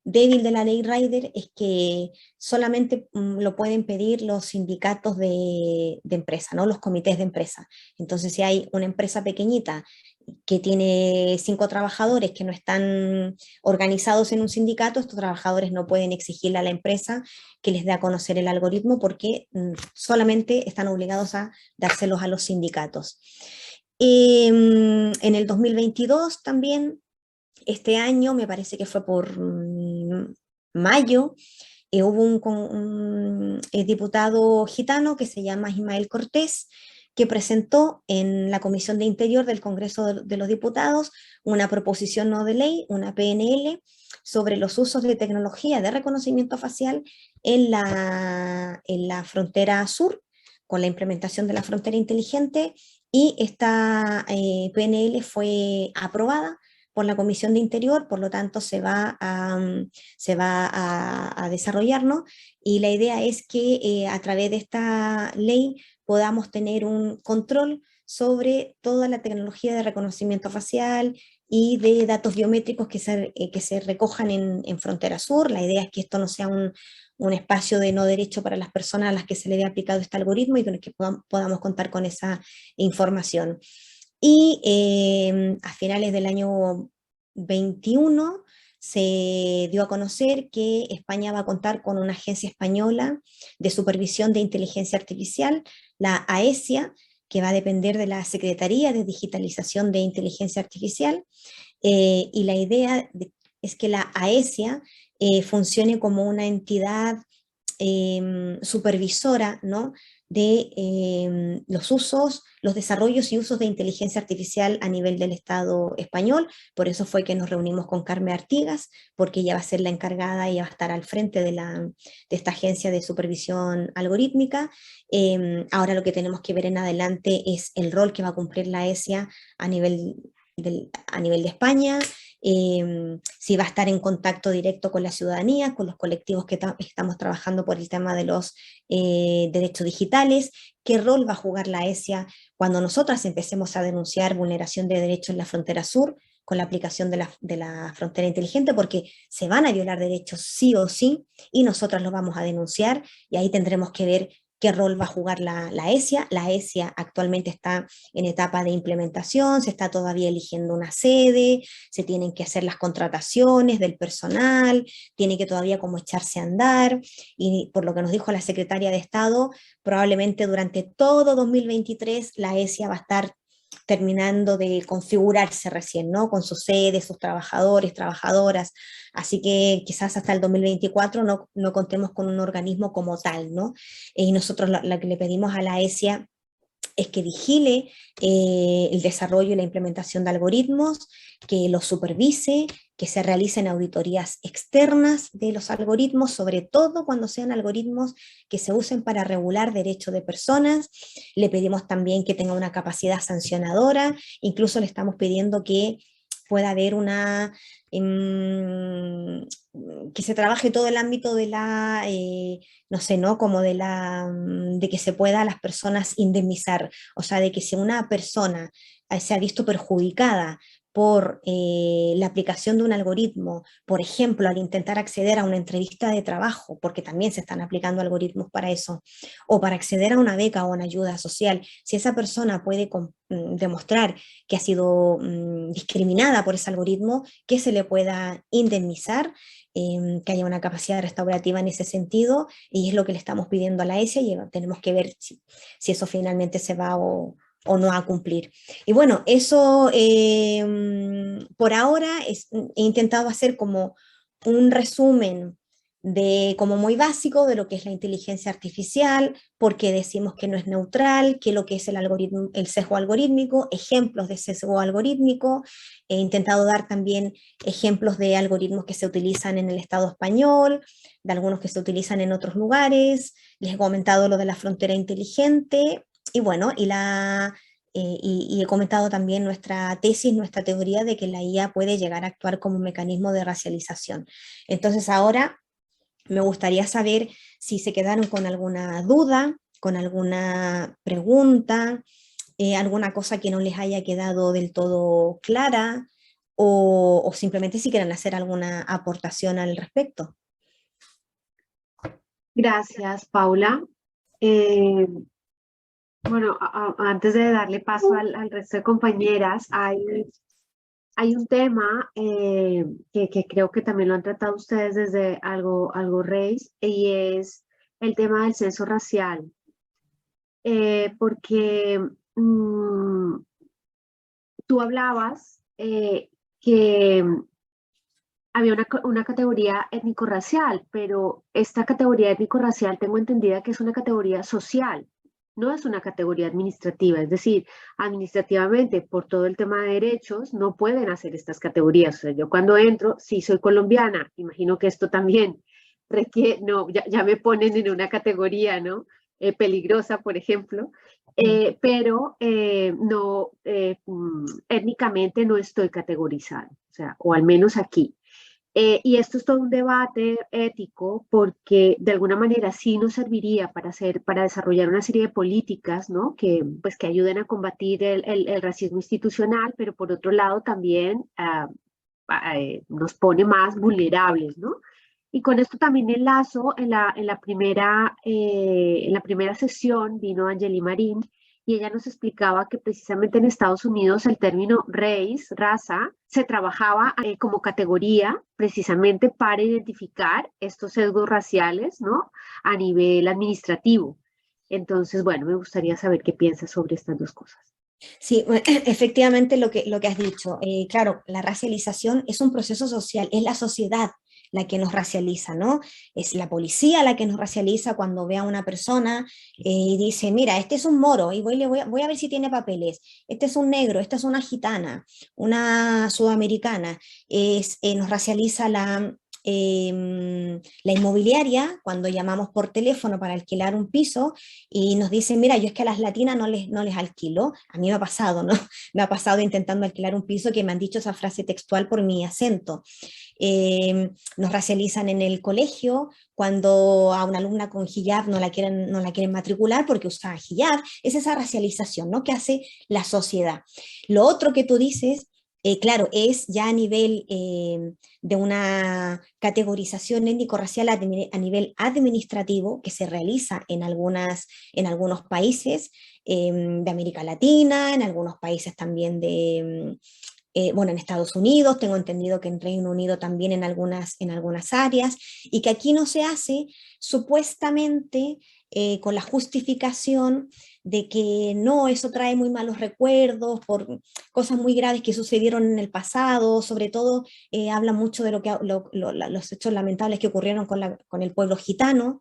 débil de la ley Rider es que solamente lo pueden pedir los sindicatos de empresa, ¿no? Los comités de empresa. Entonces, si hay una empresa pequeñita que tiene 5 trabajadores que no están organizados en un sindicato, estos trabajadores no pueden exigirle a la empresa que les dé a conocer el algoritmo, porque solamente están obligados a dárselos a los sindicatos. En el 2022 también, este año, me parece que fue por mayo, hubo un diputado gitano que se llama Ismael Cortés, que presentó en la Comisión de Interior del Congreso de los Diputados una proposición no de ley, una PNL, sobre los usos de tecnología de reconocimiento facial en la frontera sur, con la implementación de la frontera inteligente, y esta PNL fue aprobada por la Comisión de Interior, por lo tanto se va a desarrollar, ¿no? Y la idea es que a través de esta ley podamos tener un control sobre toda la tecnología de reconocimiento facial y de datos biométricos que se recojan en Frontera Sur. La idea es que esto no sea un espacio de no derecho para las personas a las que se le haya aplicado este algoritmo y que podamos contar con esa información. Y a finales del año 21 se dio a conocer que España va a contar con una agencia española de supervisión de inteligencia artificial, la AESIA, que va a depender de la Secretaría de Digitalización de Inteligencia Artificial, y la idea es que la AESIA funcione como una entidad supervisora, ¿no?, de los usos, los desarrollos y usos de inteligencia artificial a nivel del Estado español. Por eso fue que nos reunimos con Carmen Artigas, porque ella va a ser la encargada y va a estar al frente de esta agencia de supervisión algorítmica. Ahora lo que tenemos que ver en adelante es el rol que va a cumplir la AESIA a nivel de España, si va a estar en contacto directo con la ciudadanía, con los colectivos que estamos trabajando por el tema de los derechos digitales, qué rol va a jugar la AESIA cuando nosotras empecemos a denunciar vulneración de derechos en la frontera sur con la aplicación de la frontera inteligente, porque se van a violar derechos sí o sí, y nosotras lo vamos a denunciar, y ahí tendremos que ver qué rol va a jugar la AESIA. La AESIA actualmente está en etapa de implementación, se está todavía eligiendo una sede, se tienen que hacer las contrataciones del personal, tiene que todavía como echarse a andar, y por lo que nos dijo la secretaria de Estado, probablemente durante todo 2023 la AESIA va a estar terminando de configurarse recién, ¿no?, con su sede, sus trabajadores, trabajadoras, así que quizás hasta el 2024 no contemos con un organismo como tal, ¿no? Y nosotros lo que le pedimos a la AESIA es que vigile el desarrollo y la implementación de algoritmos, que los supervise, que se realicen auditorías externas de los algoritmos, sobre todo cuando sean algoritmos que se usen para regular derechos de personas. Le pedimos también que tenga una capacidad sancionadora, incluso le estamos pidiendo que pueda haber que se trabaje todo el ámbito de la, no sé, ¿no?, como de que se pueda a las personas indemnizar, o sea, de que si una persona se ha visto perjudicada por la aplicación de un algoritmo, por ejemplo, al intentar acceder a una entrevista de trabajo, porque también se están aplicando algoritmos para eso, o para acceder a una beca o una ayuda social, si esa persona puede demostrar que ha sido discriminada por ese algoritmo, que se le pueda indemnizar, que haya una capacidad restaurativa en ese sentido, y es lo que le estamos pidiendo a la AESIA, y tenemos que ver si eso finalmente se va o no a cumplir. Y bueno, eso por ahora he intentado hacer como un resumen como muy básico de lo que es la inteligencia artificial, porque decimos que no es neutral, que lo que es el sesgo algorítmico, ejemplos de sesgo algorítmico. He intentado dar también ejemplos de algoritmos que se utilizan en el Estado español, de algunos que se utilizan en otros lugares. Les he comentado lo de la frontera inteligente, y bueno, y he comentado también nuestra tesis, nuestra teoría de que la IA puede llegar a actuar como un mecanismo de racialización. Entonces ahora me gustaría saber si se quedaron con alguna duda, con alguna pregunta, alguna cosa que no les haya quedado del todo clara, o simplemente si quieren hacer alguna aportación al respecto. Gracias, Paula. Bueno, antes de darle paso al resto de compañeras, hay un tema que creo que también lo han tratado ustedes desde algo Race, y es el tema del censo racial. Porque tú hablabas que había una categoría étnico-racial, pero esta categoría étnico-racial tengo entendida que es una categoría social, no es una categoría administrativa, es decir, administrativamente por todo el tema de derechos no pueden hacer estas categorías. O sea, yo cuando entro, sí soy colombiana, imagino que esto también requiere, no, ya me ponen en una categoría, ¿no? Peligrosa, por ejemplo, pero no, étnicamente no estoy categorizada, o sea, o al menos aquí. Y esto es todo un debate ético porque de alguna manera sí nos serviría para desarrollar una serie de políticas, ¿no? Que, pues, que ayuden a combatir el racismo institucional, pero por otro lado también nos pone más vulnerables, ¿no? Y con esto también enlazo, en la primera sesión vino Angeli Marín y ella nos explicaba que precisamente en Estados Unidos el término raza, se trabajaba como categoría precisamente para identificar estos sesgos raciales, ¿no? A nivel administrativo. Entonces, bueno, me gustaría saber qué piensas sobre estas dos cosas. Sí, efectivamente lo que has dicho. Claro, la racialización es un proceso social, es la sociedad la que nos racializa, ¿no? Es la policía la que nos racializa cuando ve a una persona y dice, mira, este es un moro, y voy a ver si tiene papeles, este es un negro, esta es una gitana, una sudamericana, nos racializa la inmobiliaria cuando llamamos por teléfono para alquilar un piso y nos dicen, mira, yo es que a las latinas no les alquilo. A mí me ha pasado, ¿no? Me ha pasado intentando alquilar un piso que me han dicho esa frase textual por mi acento. Nos racializan en el colegio cuando a una alumna con hijab no la quieren matricular porque usa hijab. Es esa racialización, ¿no? Que hace la sociedad. Lo otro que tú dices, claro, es ya a nivel de una categorización étnico-racial a nivel administrativo que se realiza en algunos países de América Latina, en algunos países también bueno, en Estados Unidos, tengo entendido que en Reino Unido también en algunas áreas, y que aquí no se hace supuestamente con la justificación de que no, eso trae muy malos recuerdos por cosas muy graves que sucedieron en el pasado, sobre todo habla mucho de los hechos lamentables que ocurrieron con el pueblo gitano,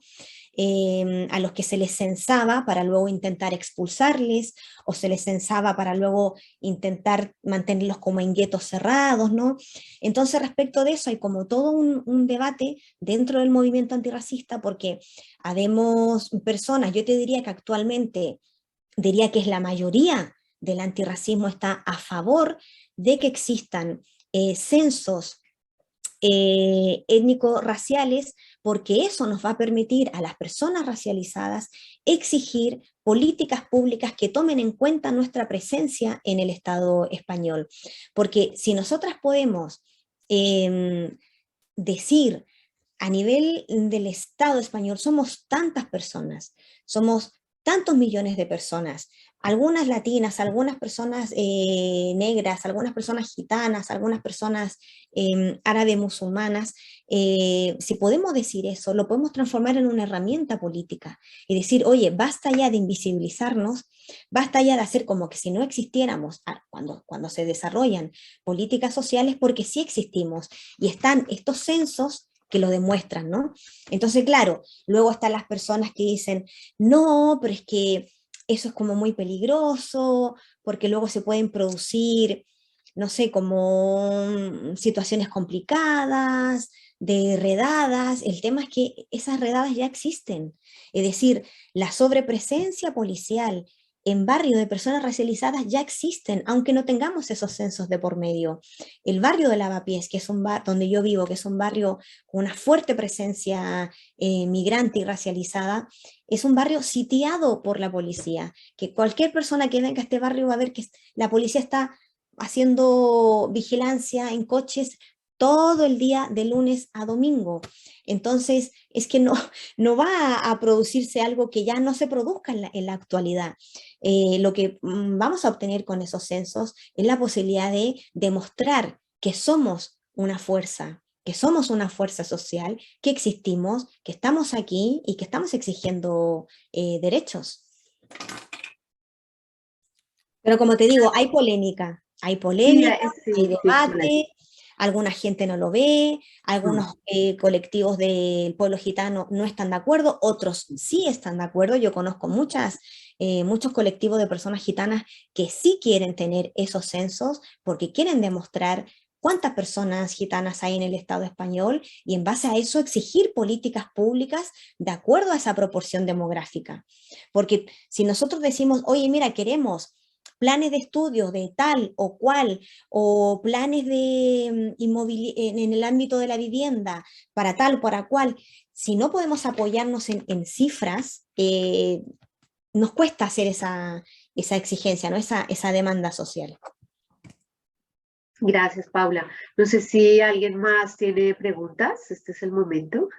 a los que se les censaba para luego intentar expulsarles, o se les censaba para luego intentar mantenerlos como en guetos cerrados, ¿no? Entonces, respecto de eso, hay como todo un debate dentro del movimiento antirracista, porque habemos personas, yo te diría que actualmente, diría que es la mayoría del antirracismo está a favor de que existan censos étnico-raciales, porque eso nos va a permitir a las personas racializadas exigir políticas públicas que tomen en cuenta nuestra presencia en el Estado español. Porque si nosotras podemos decir a nivel del Estado español, somos tantas personas, somos tantos millones de personas, algunas latinas, algunas personas negras, algunas personas gitanas, algunas personas árabe musulmanas, si podemos decir eso, lo podemos transformar en una herramienta política y decir, oye, basta ya de invisibilizarnos, basta ya de hacer como que si no existiéramos cuando se desarrollan políticas sociales, porque sí existimos y están estos censos que lo demuestran, ¿no? Entonces, claro, luego están las personas que dicen, no, pero es que eso es como muy peligroso, porque luego se pueden producir, no sé, como situaciones complicadas, de redadas. El tema es que esas redadas ya existen. Es decir, la sobrepresencia policial en barrios de personas racializadas ya existen, aunque no tengamos esos censos de por medio. El barrio de Lavapiés, que es un barrio donde yo vivo, que es un barrio con una fuerte presencia migrante y racializada, es un barrio sitiado por la policía, que cualquier persona que venga a este barrio va a ver que la policía está haciendo vigilancia en coches todo el día de lunes a domingo. Entonces, es que no va a producirse algo que ya no se produzca en la actualidad. Lo que vamos a obtener con esos censos es la posibilidad de demostrar que somos una fuerza social, que existimos, que estamos aquí y que estamos exigiendo derechos. Pero como te digo, hay polémica, hay debate, alguna gente no lo ve, algunos colectivos del pueblo gitano no están de acuerdo, otros sí están de acuerdo. Yo conozco muchas muchos colectivos de personas gitanas que sí quieren tener esos censos porque quieren demostrar cuántas personas gitanas hay en el Estado español y en base a eso exigir políticas públicas de acuerdo a esa proporción demográfica. Porque si nosotros decimos, oye, mira, queremos planes de estudio de tal o cual, o planes de en el ámbito de la vivienda para tal, para cual, si no podemos apoyarnos en cifras, nos cuesta hacer esa exigencia, ¿no? esa demanda social. Gracias, Paula. No sé si alguien más tiene preguntas. Este es el momento.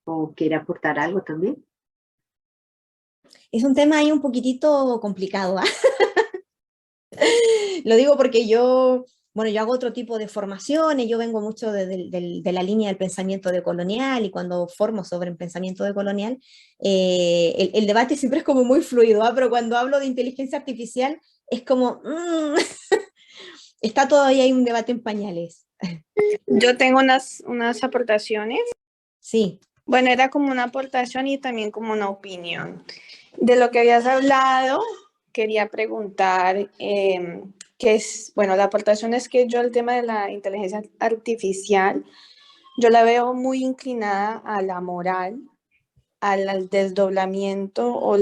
¿O quiere aportar algo también? Es un tema ahí un poquitito complicado, ¿eh? Lo digo porque yo hago otro tipo de formaciones, yo vengo mucho de la línea del pensamiento decolonial, y cuando formo sobre el pensamiento decolonial, el debate siempre es como muy fluido, ¿eh? Pero cuando hablo de inteligencia artificial es como... está todavía hay un debate en pañales. Yo tengo unas aportaciones. Sí. Bueno, era como una aportación y también como una opinión. De lo que habías hablado, quería preguntar la aportación es que yo el tema de la inteligencia artificial, yo la veo muy inclinada a la moral, al desdoblamiento o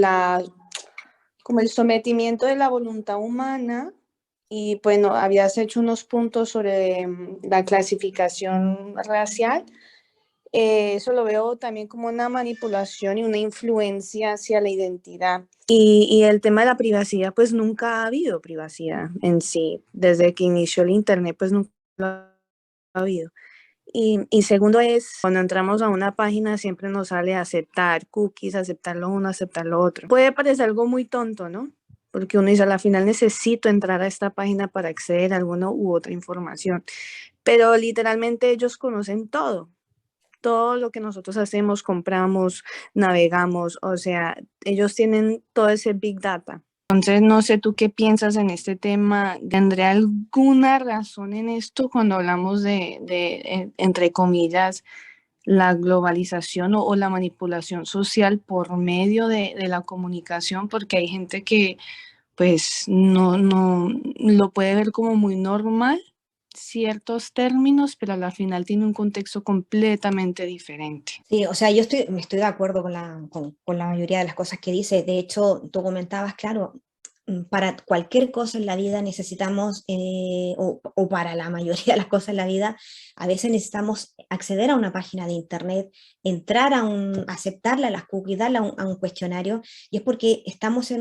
como el sometimiento de la voluntad humana. Y bueno, habías hecho unos puntos sobre la clasificación racial. Eso lo veo también como una manipulación y una influencia hacia la identidad. Y el tema de la privacidad, pues nunca ha habido privacidad en sí. Desde que inició el Internet, pues nunca ha habido. Y segundo es, cuando entramos a una página siempre nos sale aceptar cookies, aceptar lo uno, aceptar lo otro. Puede parecer algo muy tonto, ¿no? Porque uno dice, a la final necesito entrar a esta página para acceder a alguna u otra información. Pero literalmente ellos conocen todo lo que nosotros hacemos, compramos, navegamos, o sea, ellos tienen todo ese big data. Entonces, no sé tú qué piensas en este tema. ¿Tendré alguna razón en esto cuando hablamos de entre comillas, la globalización o la manipulación social por medio de la comunicación? Porque hay gente que pues no lo puede ver como muy normal ciertos términos, pero al final tiene un contexto completamente diferente. Sí, o sea, me estoy de acuerdo con la mayoría de las cosas que dice. De hecho, tú comentabas, claro, para cualquier cosa en la vida necesitamos, o para la mayoría de las cosas en la vida, a veces necesitamos acceder a una página de internet, entrar aceptarle a las cookies, darle a un cuestionario, y es porque estamos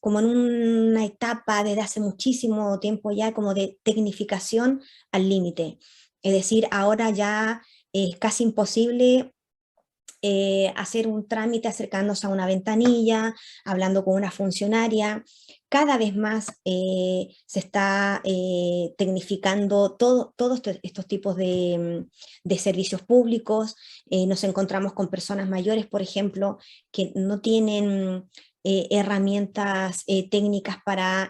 como en una etapa desde hace muchísimo tiempo ya, como de tecnificación al límite. Es decir, ahora ya es casi imposible hacer un trámite acercándose a una ventanilla, hablando con una funcionaria. Cada vez más se está tecnificando todos estos tipos de servicios públicos. Nos encontramos con personas mayores, por ejemplo, que no tienen herramientas técnicas para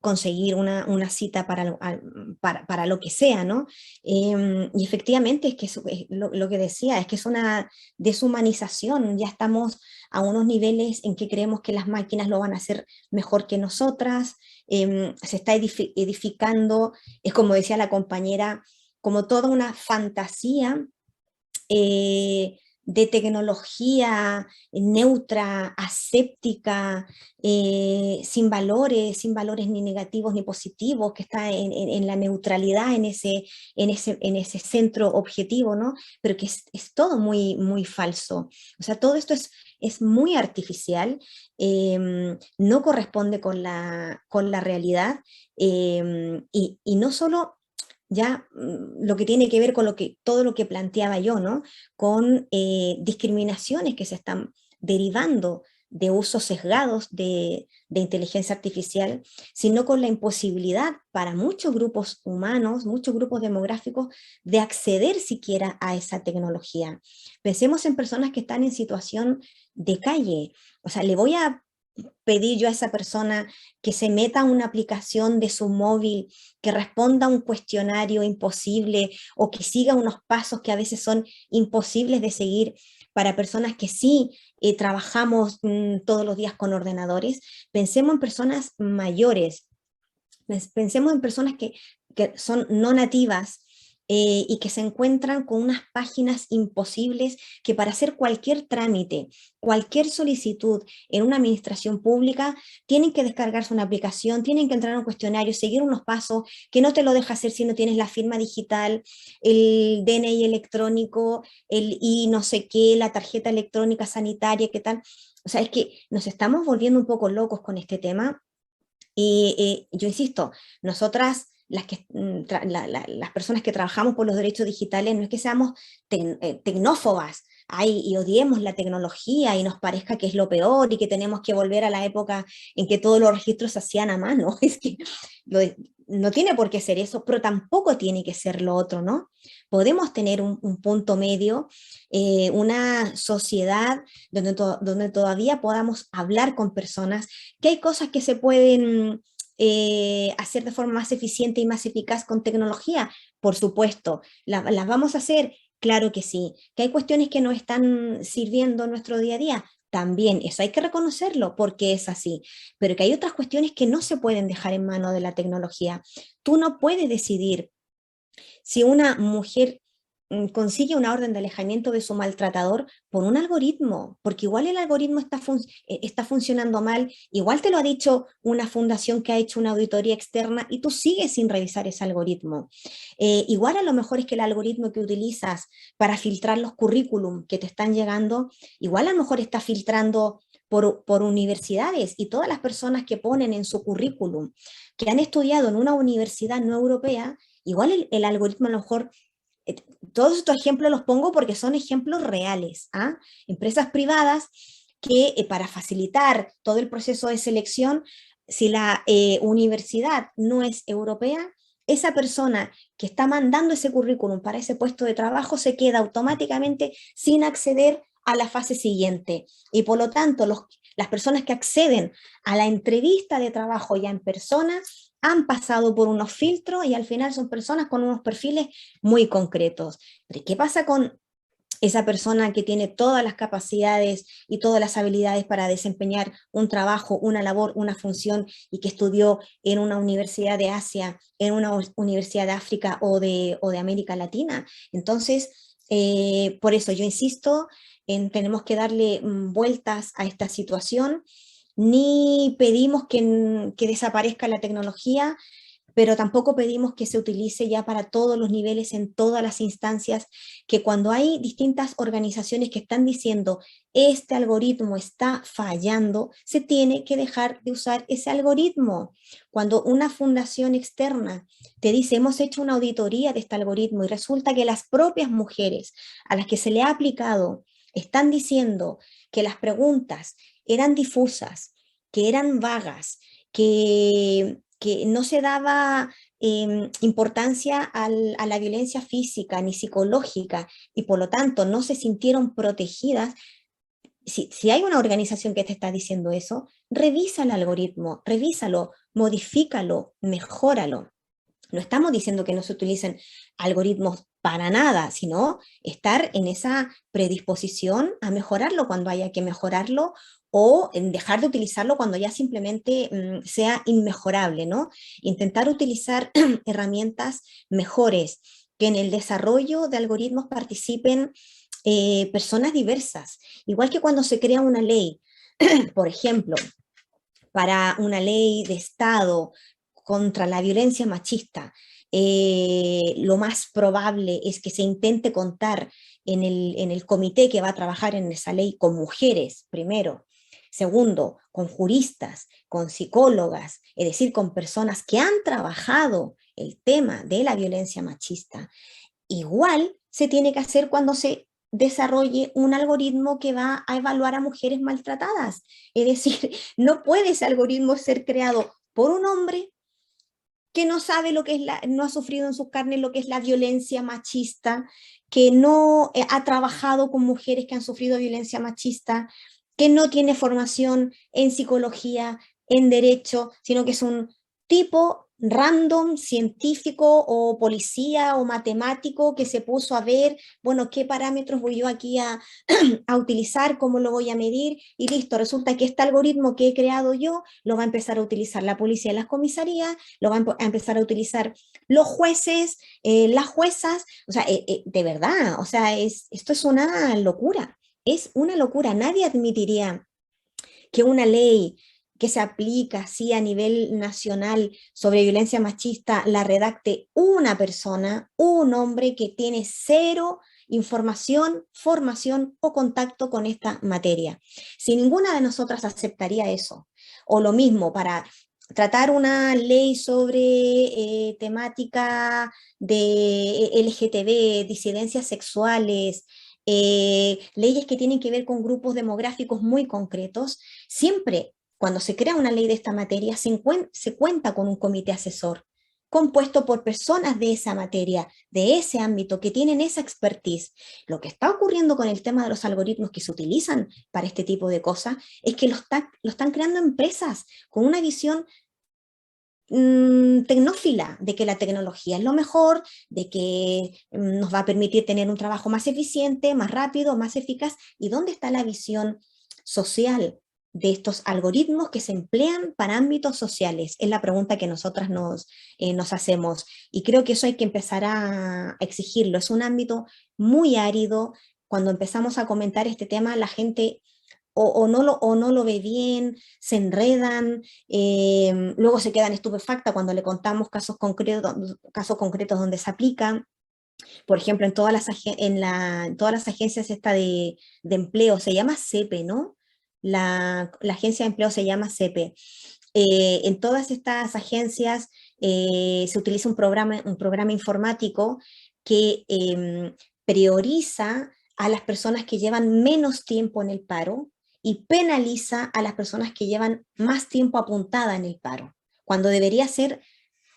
conseguir una cita para lo que sea, ¿no? Y efectivamente es que lo que decía, es que es una deshumanización. Ya estamos a unos niveles en que creemos que las máquinas lo van a hacer mejor que nosotras. Se está edificando, es como decía la compañera, como toda una fantasía de tecnología neutra, aséptica, sin valores ni negativos ni positivos, que está en la neutralidad, en ese centro objetivo, ¿no? Pero que es todo muy, muy falso. O sea, todo esto es muy artificial, no corresponde con la realidad, y no solo ya lo que tiene que ver con todo lo que planteaba yo, ¿no? Con discriminaciones que se están derivando de usos sesgados de inteligencia artificial, sino con la imposibilidad para muchos grupos humanos, muchos grupos demográficos, de acceder siquiera a esa tecnología. Pensemos en personas que están en situación de calle. O sea, le voy a pedir yo a esa persona que se meta a una aplicación de su móvil, que responda a un cuestionario imposible o que siga unos pasos que a veces son imposibles de seguir para personas que sí trabajamos todos los días con ordenadores. Pensemos en personas mayores, pensemos en personas que son no nativas, y que se encuentran con unas páginas imposibles que para hacer cualquier trámite, cualquier solicitud en una administración pública, tienen que descargarse una aplicación, tienen que entrar a un cuestionario, seguir unos pasos que no te lo deja hacer si no tienes la firma digital, el DNI electrónico, el I no sé qué, la tarjeta electrónica sanitaria, qué tal. O sea, es que nos estamos volviendo un poco locos con este tema. Y yo insisto, nosotras, las personas que trabajamos por los derechos digitales, no es que seamos tecnófobas y odiemos la tecnología y nos parezca que es lo peor y que tenemos que volver a la época en que todos los registros se hacían a mano. Es que no tiene por qué ser eso, pero tampoco tiene que ser lo otro, ¿no? Podemos tener un punto medio, una sociedad donde todavía podamos hablar con personas, que hay cosas que se pueden hacer de forma más eficiente y más eficaz con tecnología, por supuesto. ¿Las vamos a hacer? Claro que sí. ¿Que hay cuestiones que no están sirviendo en nuestro día a día? También, eso hay que reconocerlo porque es así, pero que hay otras cuestiones que no se pueden dejar en manos de la tecnología. Tú no puedes decidir si una mujer consigue una orden de alejamiento de su maltratador por un algoritmo, porque igual el algoritmo está funcionando mal, igual te lo ha dicho una fundación que ha hecho una auditoría externa y tú sigues sin revisar ese algoritmo. Igual a lo mejor es que el algoritmo que utilizas para filtrar los currículum que te están llegando, igual a lo mejor está filtrando por universidades, y todas las personas que ponen en su currículum que han estudiado en una universidad no europea, igual el algoritmo a lo mejor, todos estos ejemplos los pongo porque son ejemplos reales, ¿ah? Empresas privadas que para facilitar todo el proceso de selección, si la universidad no es europea, esa persona que está mandando ese currículum para ese puesto de trabajo se queda automáticamente sin acceder a la fase siguiente. Y por lo tanto, las personas que acceden a la entrevista de trabajo ya en persona han pasado por unos filtros y al final son personas con unos perfiles muy concretos. Pero ¿qué pasa con esa persona que tiene todas las capacidades y todas las habilidades para desempeñar un trabajo, una labor, una función, y que estudió en una universidad de Asia, en una universidad de África o de América Latina? Entonces, por eso yo insisto tenemos que darle vueltas a esta situación. Ni pedimos que desaparezca la tecnología, pero tampoco pedimos que se utilice ya para todos los niveles, en todas las instancias, que cuando hay distintas organizaciones que están diciendo este algoritmo está fallando, se tiene que dejar de usar ese algoritmo. Cuando una fundación externa te dice hemos hecho una auditoría de este algoritmo y resulta que las propias mujeres a las que se le ha aplicado están diciendo que las preguntas eran difusas, que eran vagas, que no se daba importancia a la violencia física ni psicológica y por lo tanto no se sintieron protegidas. Si hay una organización que te está diciendo eso, revisa el algoritmo, revísalo, modifícalo, mejóralo. No estamos diciendo que no se utilicen algoritmos para nada, sino estar en esa predisposición a mejorarlo cuando haya que mejorarlo, o en dejar de utilizarlo cuando ya simplemente sea inmejorable, ¿no? Intentar utilizar herramientas mejores, que en el desarrollo de algoritmos participen personas diversas. Igual que cuando se crea una ley, por ejemplo, para una ley de Estado contra la violencia machista, lo más probable es que se intente contar en el comité que va a trabajar en esa ley con mujeres, primero. Segundo, con juristas, con psicólogas, es decir, con personas que han trabajado el tema de la violencia machista. Igual se tiene que hacer cuando se desarrolle un algoritmo que va a evaluar a mujeres maltratadas. Es decir, no puede ese algoritmo ser creado por un hombre que no sabe lo que es no ha sufrido en sus carnes lo que es la violencia machista, que no ha trabajado con mujeres que han sufrido violencia machista, que no tiene formación en psicología, en derecho, sino que es un tipo random, científico o policía o matemático que se puso a ver, bueno, qué parámetros voy yo aquí a utilizar, cómo lo voy a medir, y listo, resulta que este algoritmo que he creado yo lo va a empezar a utilizar la policía y las comisarías, lo van a empezar a utilizar los jueces, las juezas, o sea, de verdad, o sea, esto es una locura, nadie admitiría que una ley que se aplica así a nivel nacional sobre violencia machista la redacte una persona, un hombre que tiene cero información, formación o contacto con esta materia. Si ninguna de nosotras aceptaría eso, o lo mismo para tratar una ley sobre temática de LGTB, disidencias sexuales, leyes que tienen que ver con grupos demográficos muy concretos, siempre cuando se crea una ley de esta materia se cuenta con un comité asesor compuesto por personas de esa materia, de ese ámbito, que tienen esa expertise. Lo que está ocurriendo con el tema de los algoritmos que se utilizan para este tipo de cosas es que lo están creando empresas con una visión tecnófila, de que la tecnología es lo mejor, de que nos va a permitir tener un trabajo más eficiente, más rápido, más eficaz. ¿Y dónde está la visión social de estos algoritmos que se emplean para ámbitos sociales? Es la pregunta que nosotras nos hacemos, y creo que eso hay que empezar a exigirlo. Es un ámbito muy árido. Cuando empezamos a comentar este tema, la gente o no lo ve bien, se enredan, luego se quedan estupefactas cuando le contamos casos concretos donde se aplica. Por ejemplo, en todas las agencias de empleo, se llama CEPE, ¿no? La agencia de empleo se llama CEPE. En todas estas agencias se utiliza un programa informático que prioriza a las personas que llevan menos tiempo en el paro y penaliza a las personas que llevan más tiempo apuntada en el paro, cuando debería ser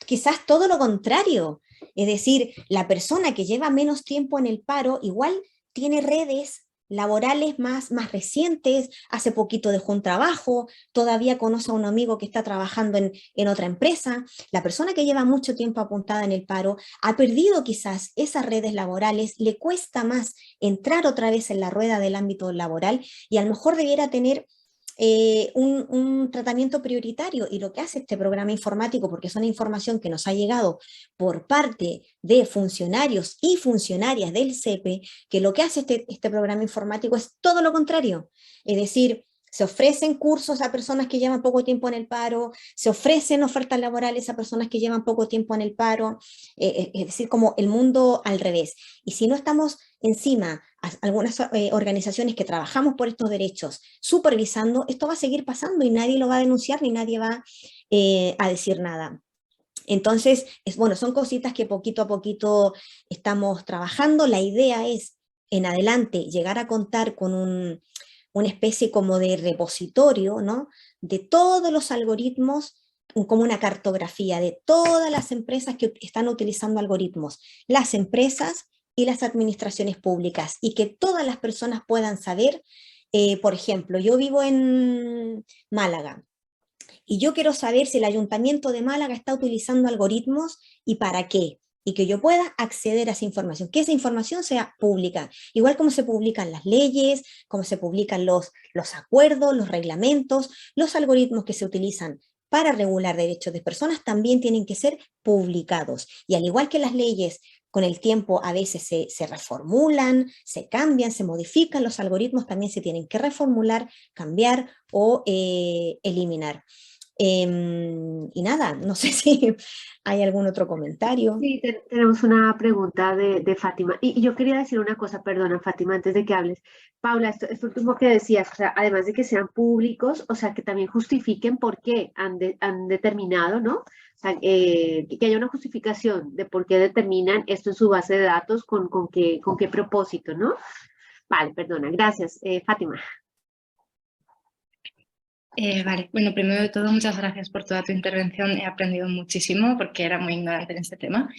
quizás todo lo contrario. Es decir, la persona que lleva menos tiempo en el paro igual tiene redes laborales más recientes, hace poquito dejó un trabajo, todavía conoce a un amigo que está trabajando en otra empresa. La persona que lleva mucho tiempo apuntada en el paro ha perdido quizás esas redes laborales, le cuesta más entrar otra vez en la rueda del ámbito laboral, y a lo mejor debiera tener un tratamiento prioritario. Y lo que hace este programa informático, porque es una información que nos ha llegado por parte de funcionarios y funcionarias del CEPE, que lo que hace este programa informático es todo lo contrario. Es decir, se ofrecen cursos a personas que llevan poco tiempo en el paro, se ofrecen ofertas laborales a personas que llevan poco tiempo en el paro, es decir, como el mundo al revés. Y si no estamos encima, algunas organizaciones que trabajamos por estos derechos, supervisando, esto va a seguir pasando y nadie lo va a denunciar ni nadie va a decir nada. Entonces, son cositas que poquito a poquito estamos trabajando. La idea es, en adelante, llegar a contar con una especie como de repositorio, ¿no?, de todos los algoritmos, como una cartografía de todas las empresas que están utilizando algoritmos, las empresas y las administraciones públicas, y que todas las personas puedan saber. Por ejemplo, yo vivo en Málaga, y yo quiero saber si el Ayuntamiento de Málaga está utilizando algoritmos y para qué, y que yo pueda acceder a esa información, que esa información sea pública, igual como se publican las leyes, como se publican los acuerdos, los reglamentos. Los algoritmos que se utilizan para regular derechos de personas también tienen que ser publicados, y al igual que las leyes, con el tiempo a veces se reformulan, se cambian, se modifican, los algoritmos también se tienen que reformular, cambiar o eliminar. Y nada, no sé si hay algún otro comentario. Sí, tenemos una pregunta de Fátima. Y yo quería decir una cosa, perdona, Fátima, antes de que hables. Paula, esto último que decías, o sea, además de que sean públicos, o sea, que también justifiquen por qué han determinado, ¿no? O sea, que haya una justificación de por qué determinan esto en su base de datos, con qué propósito, ¿no? Vale, perdona, gracias. Fátima. Vale, bueno, primero de todo, muchas gracias por toda tu intervención. He aprendido muchísimo porque era muy ignorante en este tema.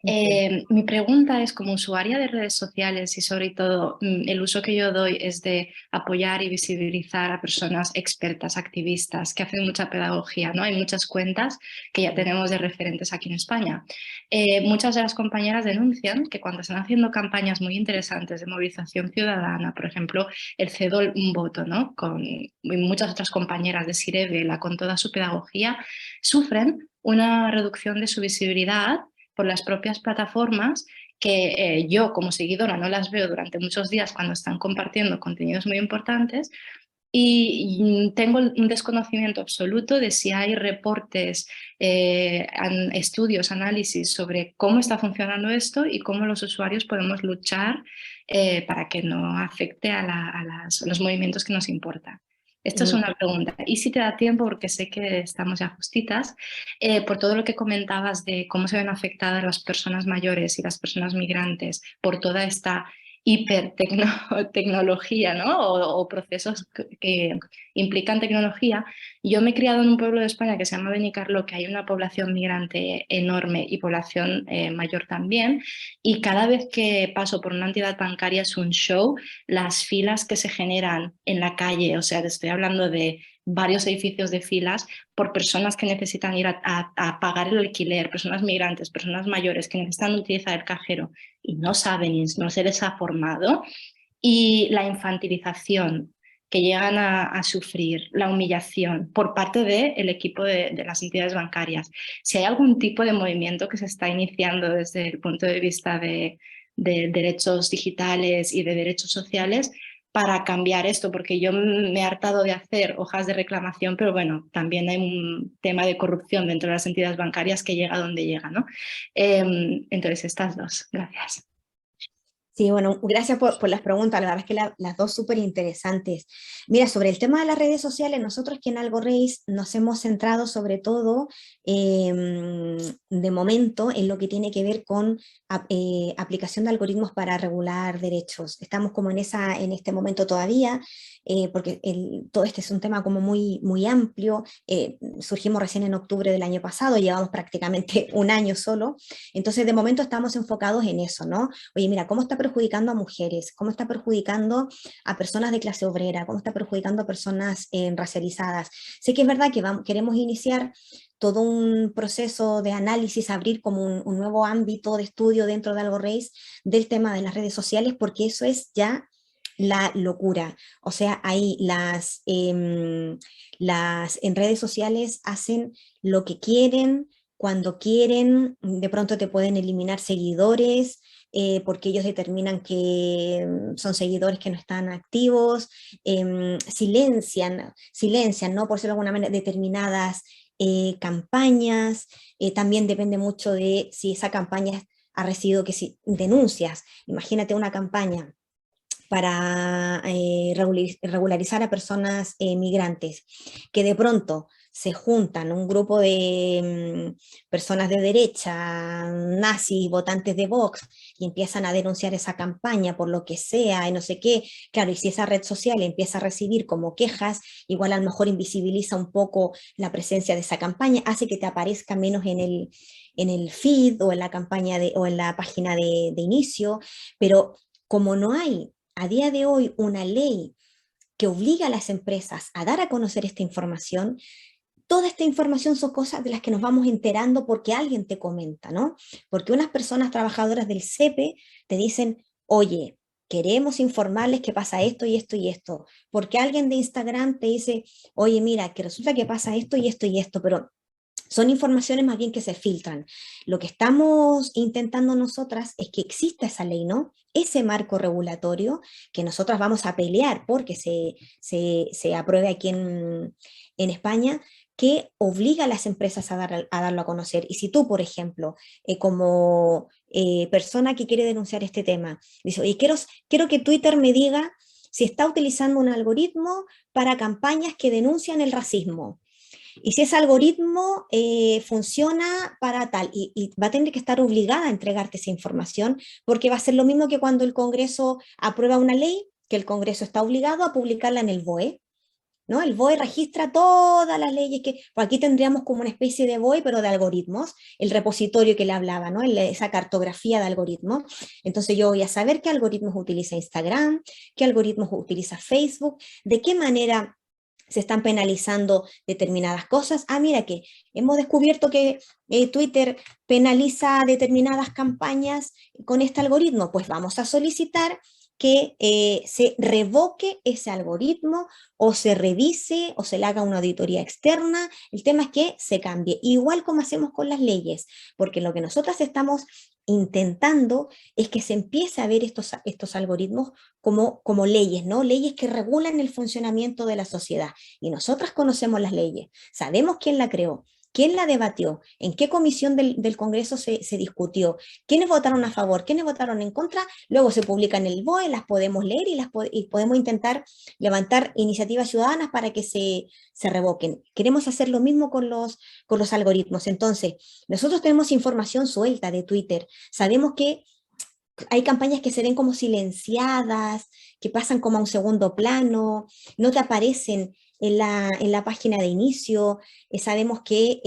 Mi pregunta es, como usuaria de redes sociales y sobre todo el uso que yo doy es de apoyar y visibilizar a personas expertas, activistas, que hacen mucha pedagogía, ¿no? Hay muchas cuentas que ya tenemos de referentes aquí en España. Muchas de las compañeras denuncian que cuando están haciendo campañas muy interesantes de movilización ciudadana, por ejemplo, el cedo un voto, ¿no? Con muchas otras compañeras de Sire Vela, con toda su pedagogía, sufren una reducción de su visibilidad por las propias plataformas que yo como seguidora no las veo durante muchos días cuando están compartiendo contenidos muy importantes y tengo un desconocimiento absoluto de si hay reportes, estudios, análisis sobre cómo está funcionando esto y cómo los usuarios podemos luchar para que no afecte a los movimientos que nos importan. Esto es una pregunta. Y si te da tiempo, porque sé que estamos ya justitas, por todo lo que comentabas de cómo se ven afectadas las personas mayores y las personas migrantes por toda esta hipertecnología, ¿no? O procesos que implican tecnología. Yo me he criado en un pueblo de España que se llama Benicarló, que hay una población migrante enorme y población mayor también, y cada vez que paso por una entidad bancaria es un show, las filas que se generan en la calle, o sea, te estoy hablando de varios edificios de filas por personas que necesitan ir a pagar el alquiler, personas migrantes, personas mayores que necesitan utilizar el cajero y no saben y no se les ha formado, y la infantilización que llegan a sufrir, la humillación por parte del equipo de las entidades bancarias. Si hay algún tipo de movimiento que se está iniciando desde el punto de vista de derechos digitales y de derechos sociales para cambiar esto, porque yo me he hartado de hacer hojas de reclamación, pero bueno, también hay un tema de corrupción dentro de las entidades bancarias que llega donde llega, ¿no? Entonces, estas dos. Gracias. Sí, bueno, gracias por las preguntas, la verdad es que las dos súper interesantes. Mira, sobre el tema de las redes sociales, nosotros aquí en AlgoRace nos hemos centrado sobre todo, de momento, en lo que tiene que ver con aplicación de algoritmos para regular derechos. Estamos como en este momento todavía, porque todo este es un tema como muy, muy amplio. Surgimos recién en octubre del año pasado, llevamos prácticamente un año solo, entonces de momento estamos enfocados en eso, ¿no? Oye, mira, ¿cómo está perjudicando a mujeres? ¿Cómo está perjudicando a personas de clase obrera? ¿Cómo está perjudicando a personas racializadas? Sé que es verdad que queremos iniciar todo un proceso de análisis, abrir como un nuevo ámbito de estudio dentro de AlgoRace del tema de las redes sociales, porque eso es ya la locura. O sea, ahí en redes sociales hacen lo que quieren, cuando quieren, de pronto te pueden eliminar seguidores, porque ellos determinan que son seguidores que no están activos, silencian, ¿no? Por decirlo de alguna manera, determinadas campañas. También depende mucho de si esa campaña ha recibido denuncias. Imagínate una campaña para regularizar a personas migrantes, que de pronto se juntan un grupo de personas de derecha, nazis, votantes de Vox, y empiezan a denunciar esa campaña por lo que sea, y no sé qué. Claro, y si esa red social empieza a recibir como quejas, igual a lo mejor invisibiliza un poco la presencia de esa campaña, hace que te aparezca menos en el feed o en la campaña o en la página de inicio, pero como no hay a día de hoy una ley que obliga a las empresas a dar a conocer esta información, toda esta información son cosas de las que nos vamos enterando porque alguien te comenta, ¿no? Porque unas personas trabajadoras del CEPE te dicen, oye, queremos informarles que pasa esto y esto y esto. Porque alguien de Instagram te dice, oye, mira, que resulta que pasa esto y esto y esto, pero son informaciones más bien que se filtran. Lo que estamos intentando nosotras es que exista esa ley, ¿no? Ese marco regulatorio que nosotras vamos a pelear porque se apruebe aquí en España, que obliga a las empresas a darlo a conocer. Y si tú, por ejemplo, como persona que quiere denunciar este tema, dice, oye, quiero que Twitter me diga si está utilizando un algoritmo para campañas que denuncian el racismo. Y si ese algoritmo funciona para tal, y va a tener que estar obligada a entregarte esa información, porque va a ser lo mismo que cuando el Congreso aprueba una ley, que el Congreso está obligado a publicarla en el BOE. ¿no? El BOE registra todas las leyes que, pues aquí tendríamos como una especie de BOE, pero de algoritmos, el repositorio que le hablaba, ¿no? Esa cartografía de algoritmos. Entonces yo voy a saber qué algoritmos utiliza Instagram, qué algoritmos utiliza Facebook, de qué manera se están penalizando determinadas cosas. Ah, mira que hemos descubierto que Twitter penaliza determinadas campañas con este algoritmo, pues vamos a solicitar que se revoque ese algoritmo o se revise o se le haga una auditoría externa. El tema es que se cambie, igual como hacemos con las leyes, porque lo que nosotras estamos intentando es que se empiece a ver estos algoritmos como leyes, ¿no? Leyes que regulan el funcionamiento de la sociedad. Y nosotras conocemos las leyes, sabemos quién la creó, quién la debatió, en qué comisión del Congreso se discutió, quiénes votaron a favor, quiénes votaron en contra, luego se publica en el BOE, las podemos leer y podemos intentar levantar iniciativas ciudadanas para que se revoquen. Queremos hacer lo mismo con los algoritmos. Entonces, nosotros tenemos información suelta de Twitter, sabemos que hay campañas que se ven como silenciadas, que pasan como a un segundo plano, no te aparecen en la página de inicio. Sabemos que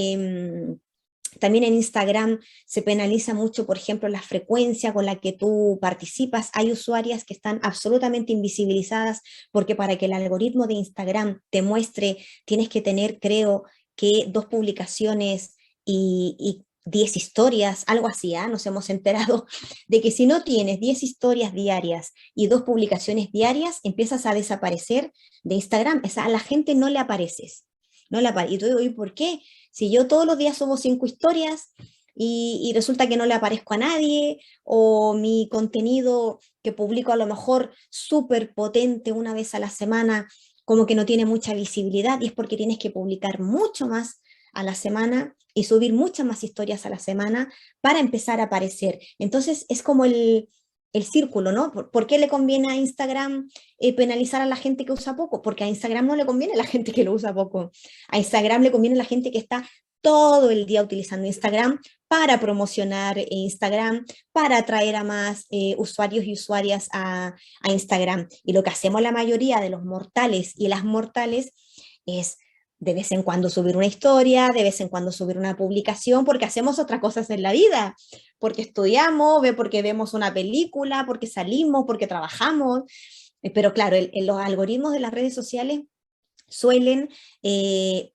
también en Instagram se penaliza mucho, por ejemplo, la frecuencia con la que tú participas. Hay usuarias que están absolutamente invisibilizadas porque para que el algoritmo de Instagram te muestre, tienes que tener, creo, que 2 publicaciones y 10 historias, algo así, ¿eh? Nos hemos enterado de que si no tienes 10 historias diarias y 2 publicaciones diarias, empiezas a desaparecer de Instagram. O sea, a la gente no le apareces. No le y tú digo, ¿y por qué? Si yo todos los días subo 5 historias y resulta que no le aparezco a nadie, o mi contenido que publico a lo mejor súper potente una vez a la semana, como que no tiene mucha visibilidad, y es porque tienes que publicar mucho más a la semana y subir muchas más historias a la semana para empezar a aparecer. Entonces es como el círculo, ¿no? ¿Por qué le conviene a Instagram penalizar a la gente que usa poco? Porque a Instagram no le conviene a la gente que lo usa poco. A Instagram le conviene a la gente que está todo el día utilizando Instagram para promocionar Instagram, para atraer a más usuarios y usuarias a Instagram. Y lo que hacemos la mayoría de los mortales y las mortales es de vez en cuando subir una historia, de vez en cuando subir una publicación, porque hacemos otras cosas en la vida, porque estudiamos, porque vemos una película, porque salimos, porque trabajamos. Pero claro, los algoritmos de las redes sociales suelen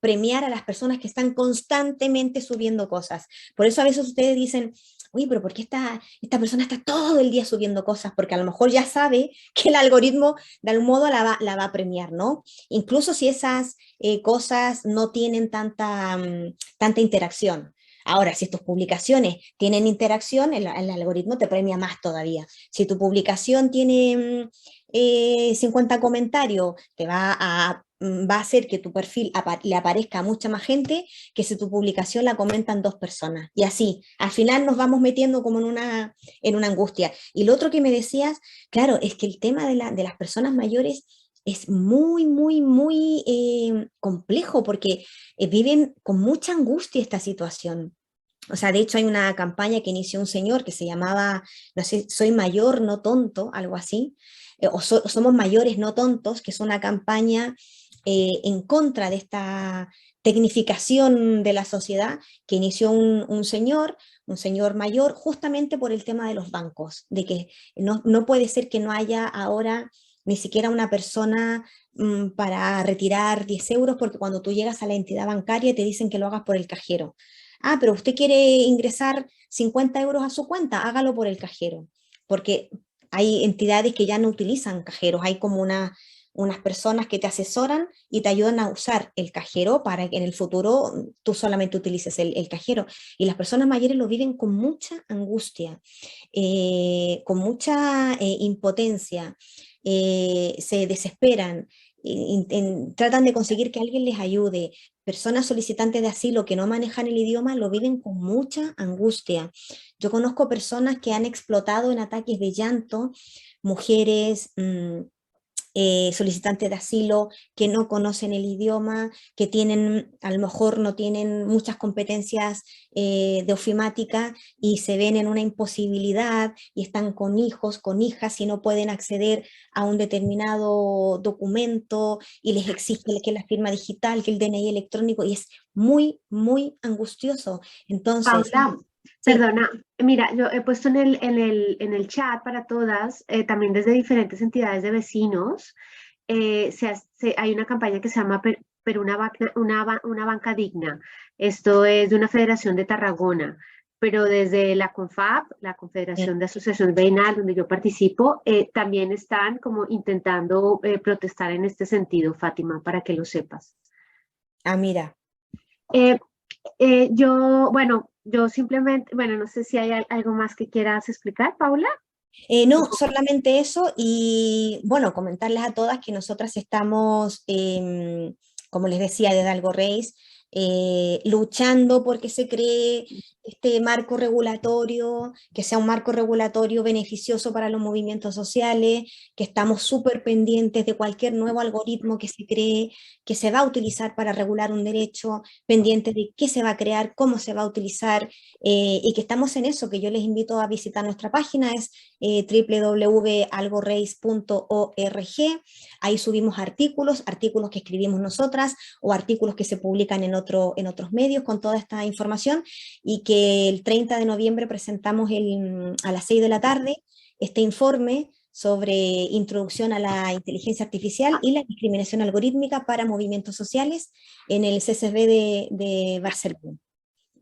premiar a las personas que están constantemente subiendo cosas. Por eso a veces ustedes dicen, uy, pero ¿por qué esta persona está todo el día subiendo cosas? Porque a lo mejor ya sabe que el algoritmo de algún modo la va a premiar, ¿no? Incluso si esas cosas no tienen tanta interacción. Ahora, si tus publicaciones tienen interacción, el algoritmo te premia más todavía. Si tu publicación tiene 50 comentarios, te va a hacer que tu perfil le aparezca a mucha más gente que si tu publicación la comentan 2 personas. Y así, al final nos vamos metiendo como en una angustia. Y lo otro que me decías, claro, es que el tema de las personas mayores es muy, muy, muy complejo porque viven con mucha angustia esta situación. O sea, de hecho hay una campaña que inició un señor que se llamaba, no sé, Soy mayor, no tonto, algo así, Somos mayores, no tontos, que es una campaña en contra de esta tecnificación de la sociedad que inició un señor mayor, justamente por el tema de los bancos, de que no puede ser que no haya ahora ni siquiera una persona para retirar 10 euros, porque cuando tú llegas a la entidad bancaria te dicen que lo hagas por el cajero. Ah, pero usted quiere ingresar 50 euros a su cuenta, hágalo por el cajero, porque hay entidades que ya no utilizan cajeros, hay como unas personas que te asesoran y te ayudan a usar el cajero para que en el futuro tú solamente utilices el cajero. Y las personas mayores lo viven con mucha angustia, con mucha impotencia, se desesperan, tratan de conseguir que alguien les ayude. Personas solicitantes de asilo que no manejan el idioma lo viven con mucha angustia. Yo conozco personas que han explotado en ataques de llanto, mujeres solicitantes de asilo que no conocen el idioma, que tienen, a lo mejor no tienen muchas competencias de ofimática y se ven en una imposibilidad y están con hijos, con hijas y no pueden acceder a un determinado documento y les exige que la firma digital, que el DNI electrónico, y es muy, muy angustioso. Entonces, Paula, sí. perdona, mira, yo he puesto en el chat para todas, también desde diferentes entidades de vecinos, hay una campaña que se llama una banca digna. Esto es de una federación de Tarragona, pero desde la CONFAP, la Confederación de Asociaciones Vecinales, donde yo participo, también están como intentando protestar en este sentido, Fátima, para que lo sepas. Ah, mira. Yo simplemente, no sé si hay algo más que quieras explicar, Paula. No, solamente eso, y bueno, comentarles a todas que nosotras estamos, como les decía, desde Algo Reis, luchando porque se cree este marco regulatorio, que sea un marco regulatorio beneficioso para los movimientos sociales, que estamos súper pendientes de cualquier nuevo algoritmo que se cree, que se va a utilizar para regular un derecho, pendientes de qué se va a crear, cómo se va a utilizar, y que estamos en eso, que yo les invito a visitar nuestra página, es www.algoreis.org. Ahí subimos artículos que escribimos nosotras o artículos que se publican en otros medios con toda esta información, y que el 30 de noviembre presentamos a las 6 de la tarde este informe sobre introducción a la inteligencia artificial y la discriminación algorítmica para movimientos sociales en el CCB de Barcelona.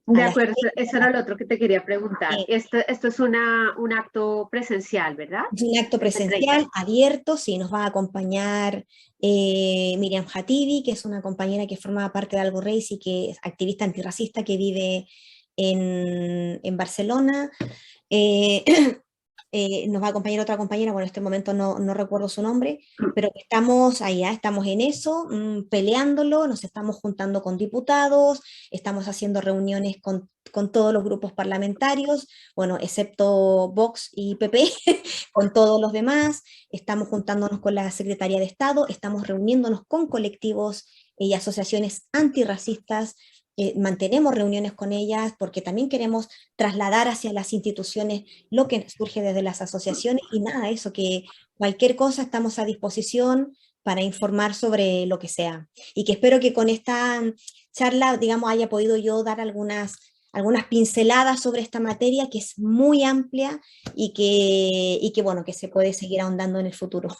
De acuerdo, eso era lo otro que te quería preguntar. Esto es un acto presencial, ¿verdad? Es un acto presencial, abierto, sí, nos va a acompañar Miriam Hatibi, que es una compañera que formaba parte de Algo Reis y que es activista antirracista que vive en Barcelona. Nos va a acompañar otra compañera, bueno, en este momento no recuerdo su nombre, pero estamos allá, estamos en eso, peleándolo, nos estamos juntando con diputados, estamos haciendo reuniones con todos los grupos parlamentarios, bueno, excepto Vox y PP, con todos los demás, estamos juntándonos con la Secretaría de Estado, estamos reuniéndonos con colectivos y asociaciones antirracistas, mantenemos reuniones con ellas porque también queremos trasladar hacia las instituciones lo que surge desde las asociaciones, y nada, eso, que cualquier cosa estamos a disposición para informar sobre lo que sea, y que espero que con esta charla, digamos, haya podido yo dar algunas pinceladas sobre esta materia que es muy amplia y que bueno, que se puede seguir ahondando en el futuro.